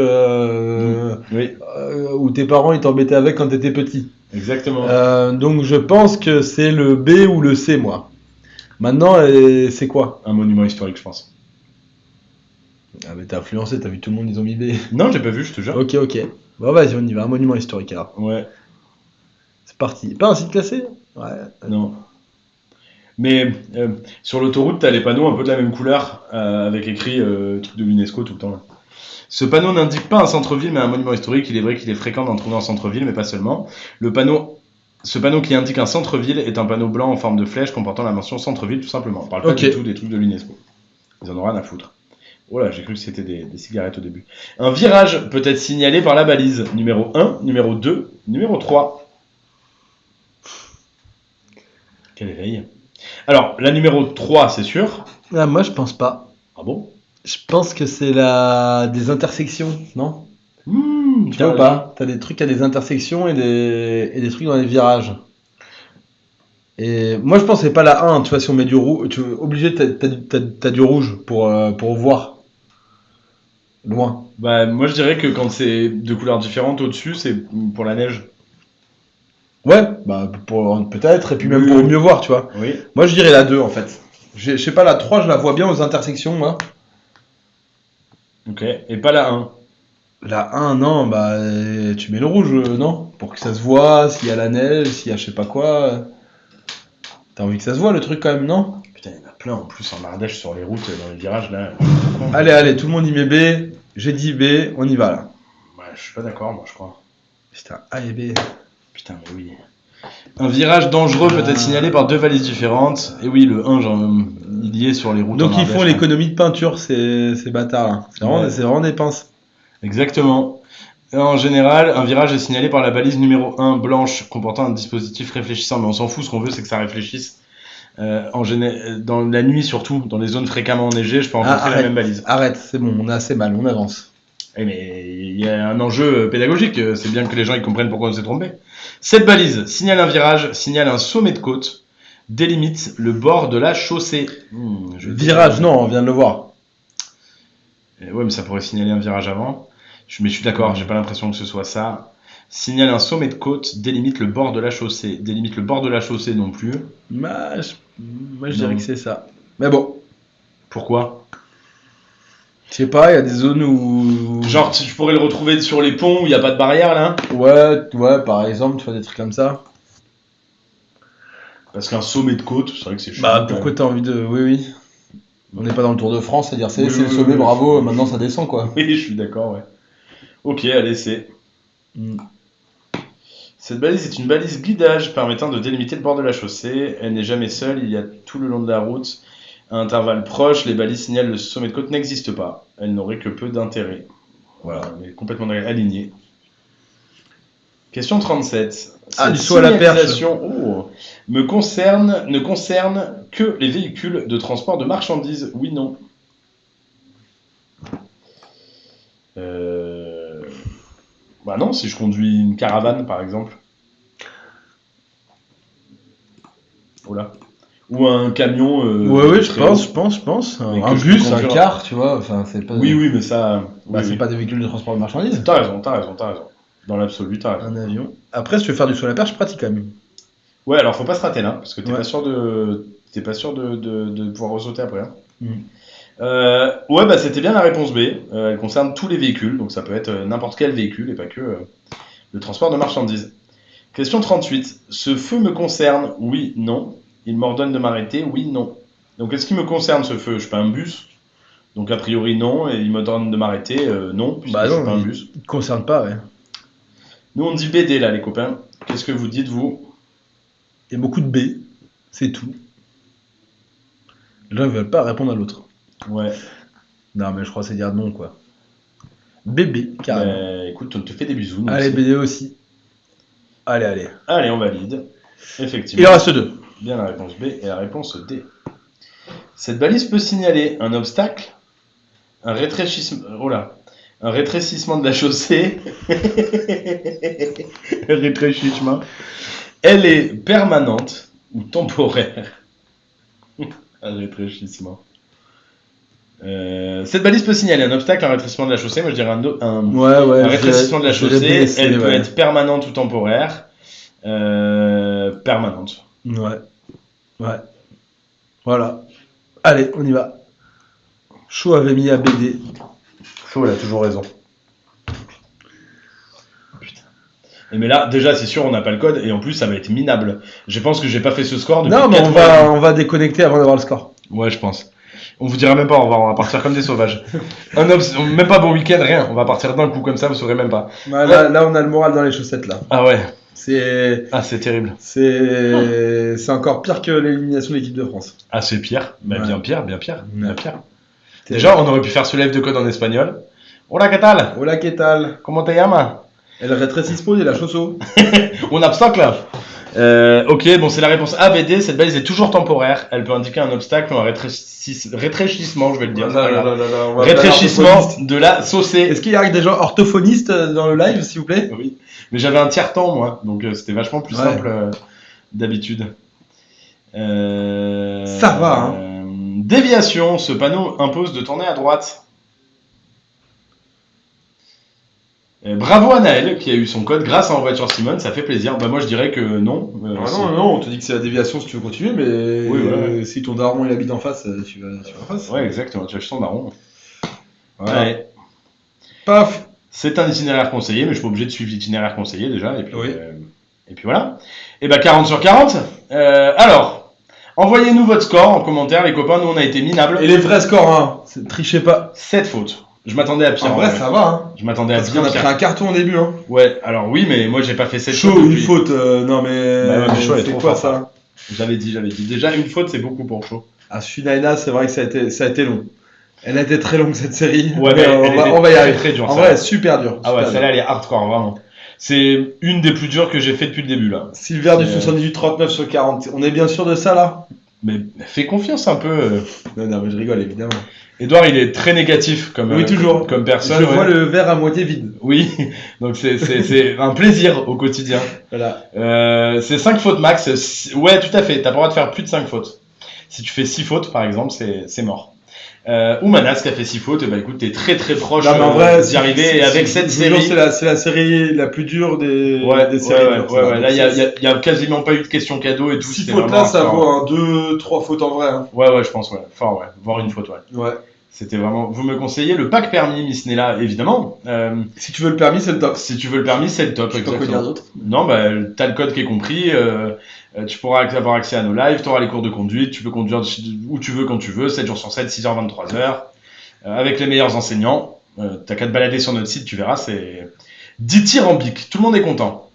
où tes parents ils t'embêtaient avec quand t'étais petit. Exactement. Donc, je pense que c'est le B ou le C, moi. Maintenant, c'est quoi? Un monument historique, je pense. Ah, mais t'as influencé, t'as vu tout le monde, ils ont mis B. Non, j'ai pas vu, je te jure. Ok. Bon, vas-y, on y va. Un monument historique, alors. Ouais. C'est parti. Pas un site classé? Ouais. Non. Mais sur l'autoroute, t'as les panneaux un peu de la même couleur, avec écrit truc de l'UNESCO tout le temps. Là. Ce panneau n'indique pas un centre-ville, mais un monument historique. Il est vrai qu'il est fréquent d'en trouver en centre-ville, mais pas seulement. Ce panneau qui indique un centre-ville est un panneau blanc en forme de flèche comportant la mention centre-ville, tout simplement. On parle pas du tout des trucs de l'UNESCO. Ils en ont rien à foutre. Oh là, j'ai cru que c'était des cigarettes au début. Un virage peut être signalé par la balise. Numéro 1, numéro 2, numéro 3. Quel éveil. Alors, la numéro 3, c'est sûr. Ah, moi, je pense pas. Ah bon? Je pense que c'est des intersections, non? Tu vois ou pas? T'as des trucs à des intersections et des trucs dans les virages. Et moi, je pense que c'est pas la 1, tu vois, si on met du rouge, tu es obligé, t'as du rouge pour voir. Loin. Bah, moi, je dirais que quand c'est de couleurs différentes au-dessus, c'est pour la neige. Ouais, bah, peut-être, et puis même pour mieux voir, tu vois. Oui. Moi, je dirais la 2, en fait. Je sais pas, la 3, je la vois bien aux intersections, moi. Ok, et pas la 1. La 1, non, bah, tu mets le rouge, non? Pour que ça se voit, s'il y a la neige, s'il y a je sais pas quoi. T'as envie que ça se voit, le truc, quand même, non? Putain, il y en a plein, en plus, en Ardèche, sur les routes, dans les virages, là. Allez, tout le monde y met B. J'ai dit B, on y va, là. Ouais, je suis pas d'accord, moi, je crois. Putain, A et B. Putain, mais oui. Un virage dangereux peut être signalé par 2 valises différentes. Et oui, le 1, genre, il y est sur les routes. Donc ils font l'économie de peinture, ces bâtards là. C'est vraiment des pinces. Exactement. En général, un virage est signalé par la balise numéro 1 blanche comportant un dispositif réfléchissant. Mais on s'en fout, ce qu'on veut, c'est que ça réfléchisse. Dans la nuit, surtout, dans les zones fréquemment enneigées, je peux rencontrer la même balise. Arrête, c'est bon, on a assez mal, on avance. Mais il y a un enjeu pédagogique, c'est bien que les gens ils comprennent pourquoi on s'est trompé. Cette balise signale un virage, signale un sommet de côte, délimite le bord de la chaussée. Virage, non, on vient de le voir. Ouais, mais ça pourrait signaler un virage avant. Mais je suis d'accord, j'ai pas l'impression que ce soit ça. Signale un sommet de côte, délimite le bord de la chaussée. Délimite le bord de la chaussée non plus. Moi, je dirais que c'est ça. Mais bon. Pourquoi ? Je sais pas, il y a des zones où... Genre, tu pourrais le retrouver sur les ponts où il n'y a pas de barrière, là ? Ouais, par exemple, tu vois, des trucs comme ça. Parce qu'un sommet de côte, c'est vrai que c'est chaud. Bah, pourquoi t'as envie de... Oui. On n'est pas dans le Tour de France, c'est-à-dire c'est Oui, le sommet, bravo, maintenant ça descend, quoi. Oui, je suis d'accord, ouais. Ok, allez, c'est... Cette balise est une balise guidage permettant de délimiter le bord de la chaussée. Elle n'est jamais seule, il y a tout le long de la route. À intervalles proches, les balises signalent le sommet de côte n'existe pas. Elle n'aurait que peu d'intérêt. Voilà, on est complètement aligné. Question 37. Du saut à la perche. Ne concerne que les véhicules de transport de marchandises. Oui, non. Bah non, si je conduis une caravane, par exemple. Oula. Ou un camion. Ouais, je pense. Un bus, un car, tu vois. Enfin, c'est pas. Oui, mais ça. C'est pas des véhicules de transport de marchandises. T'as raison. Dans l'absolu, t'as raison. Un avion. Après, si tu veux faire du saut à la perche, pratique quand même. Ouais, alors faut pas se rater là, parce que t'es pas sûr de pouvoir ressauter après. Hein. Ouais, bah c'était bien la réponse B. Elle concerne tous les véhicules, donc ça peut être n'importe quel véhicule et pas que le transport de marchandises. Question 38. Ce feu me concerne? Oui, non. Il m'ordonne de m'arrêter? Oui, non. Donc est-ce qu'il me concerne ce feu? Je suis pas un bus. Donc a priori non, et il m'ordonne de m'arrêter? Non, puisque je suis pas un bus. Il concerne pas, ouais. Nous on dit BD là les copains. Qu'est-ce que vous dites vous? Il y a beaucoup de B, c'est tout. Les gens ne veulent pas répondre à l'autre. Ouais. Non, mais je crois que c'est dire non, quoi. Bébé, carrément. Écoute, on te fait des bisous. Allez, aussi. BD aussi. Allez. Allez, on valide. Effectivement. Il en reste 2. Bien la réponse B et la réponse D. Cette balise peut signaler un obstacle, un rétrécissement... Oh là. Un rétrécissement de la chaussée. Rétrécissement. Elle est permanente ou temporaire. Un rétrécissement. Cette balise peut signaler un obstacle, un rétrécissement de la chaussée. Moi, je dirais un rétrécissement de la chaussée. Elle peut être permanente ou temporaire. Permanente. Ouais. Voilà. Allez, on y va. Chaud avait mis à BD. Chaud, il a toujours raison. Putain. Mais là, déjà, c'est sûr, on n'a pas le code et en plus, ça va être minable. Je pense que j'ai pas fait ce score depuis 4 mois. Non, mais on va déconnecter avant d'avoir le score. Ouais, je pense. On vous dira même pas au revoir, on va partir comme des sauvages. Même pas bon week-end, rien. On va partir d'un coup comme ça, vous saurez même pas. Là, on a le moral dans les chaussettes là. Ah ouais. C'est terrible. C'est encore pire que l'élimination de l'équipe de France. Ah, c'est pire. Mais bien pire. Déjà, on aurait pu faire ce live de code en espagnol. Hola, ¿qué tal? Hola, ¿qué tal? Comment te llamas? El rétrécissement de la chaussée. Un obstacle. Ok, bon, c'est la réponse A, B, D. Cette balise est toujours temporaire. Elle peut indiquer un obstacle ou un rétrécissement, je vais le dire. Rétrécissement de la chaussée. Est-ce qu'il y a des gens orthophonistes dans le live, s'il vous plaît? Oui. Mais j'avais un tiers-temps, moi. Donc c'était vachement plus simple d'habitude. Ça va, hein. Déviation. Ce panneau impose de tourner à droite. Bravo à Naël qui a eu son code grâce à En Voiture Simone, ça fait plaisir. Bah moi je dirais que non. Non, on te dit que c'est la déviation si tu veux continuer, mais si ton daron il habite en face, tu vas en face. Ouais, exactement, tu vas chez ton daron. Voilà. Allez. Paf. C'est un itinéraire conseillé, mais je suis pas obligé de suivre l'itinéraire conseillé déjà. Et puis, et puis voilà. Et bah 40 sur 40. Alors, envoyez-nous votre score en commentaire, les copains. Nous on a été minables. Et les vrais scores, hein. Trichez pas. 7 fautes. Je m'attendais à pire. En vrai, ça va, hein. Je m'attendais à pire. Parce qu'on a pris un carton au début, hein. Ouais, alors oui, mais moi j'ai pas fait 7 fautes. Chaud, une faute, non mais. Bah ouais, chaud, c'est quoi ça? J'avais dit. Déjà, une faute, c'est beaucoup pour chaud. Ah, Sunaina, c'est vrai que ça a été long. Elle a été très longue cette série. Ouais, mais on va y arriver. Très dur, en ça. vrai, super dur. Ah ouais, super celle-là, elle est hardcore, vraiment. C'est une des plus dures que j'ai fait depuis le début, là. Silver du C'est- 78-39 sur 40. On est bien sûr de ça, là? Mais fais confiance un peu. Non, mais je rigole, évidemment. Edouard, il est très négatif comme, Oui, toujours. comme personne. Je ouais. vois le verre à moitié vide. Oui, donc c'est un plaisir au quotidien. Voilà. C'est 5 fautes max. Ouais, tout à fait. T'as pas le droit de faire plus de 5 fautes. Si tu fais 6 fautes, par exemple, c'est mort. Ou Manas qui a fait 6 fautes, et bah écoute, t'es très très proche Non, mais en vrai, d'y arriver. Et avec cette je vous jure, série. c'est la série la plus dure des séries. Ouais. Là, il y a quasiment pas eu de questions cadeaux et tout. 6 c'était fautes là, vraiment ça hardcore. vaut un 2-3 fautes en vrai. Hein. Ouais, je pense, ouais. Fort, ouais. Voire une faute, ouais. Ouais. C'était vraiment. Vous me conseillez le pack permis, Miss Nella, évidemment. Si tu veux le permis, c'est le top. Si tu veux le permis, c'est le top. Je sais pas quoi dire d'autre. Non, bah, t'as le code qui est compris. Tu pourras avoir accès à nos lives, tu auras les cours de conduite, tu peux conduire où tu veux, quand tu veux, 7 jours sur 7, 6h, 23h, avec les meilleurs enseignants. T'as qu'à te balader sur notre site, tu verras, c'est dithyrambique. Tout le monde est content.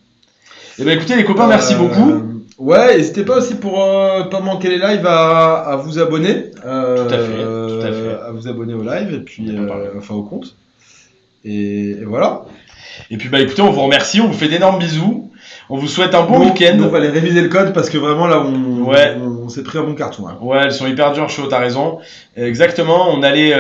Et ben écoutez, les copains, merci beaucoup. Ouais, n'hésitez pas aussi pour pas manquer les lives à vous abonner. Tout à fait. À vous abonner au live et puis On en parle. enfin au compte. Et voilà. Et puis bah écoutez, on vous remercie, on vous fait d'énormes bisous. On vous souhaite un bon week-end. Nous, on va aller réviser le code parce que vraiment là, Ouais. on s'est pris un bon carton. Hein. Ouais, elles sont hyper dures, chaud, t'as raison. Exactement, on allait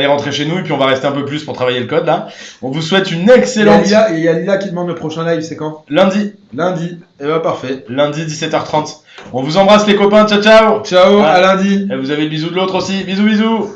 rentrer chez nous et puis on va rester un peu plus pour travailler le code là. On vous souhaite une excellente Il y a Lila qui demande le prochain live, c'est quand? lundi, Lundi. Et bah parfait. lundi 17h30. On vous embrasse les copains, ciao ciao. Ciao, Ah. à lundi. Et vous avez le bisou de l'autre aussi, bisous bisous.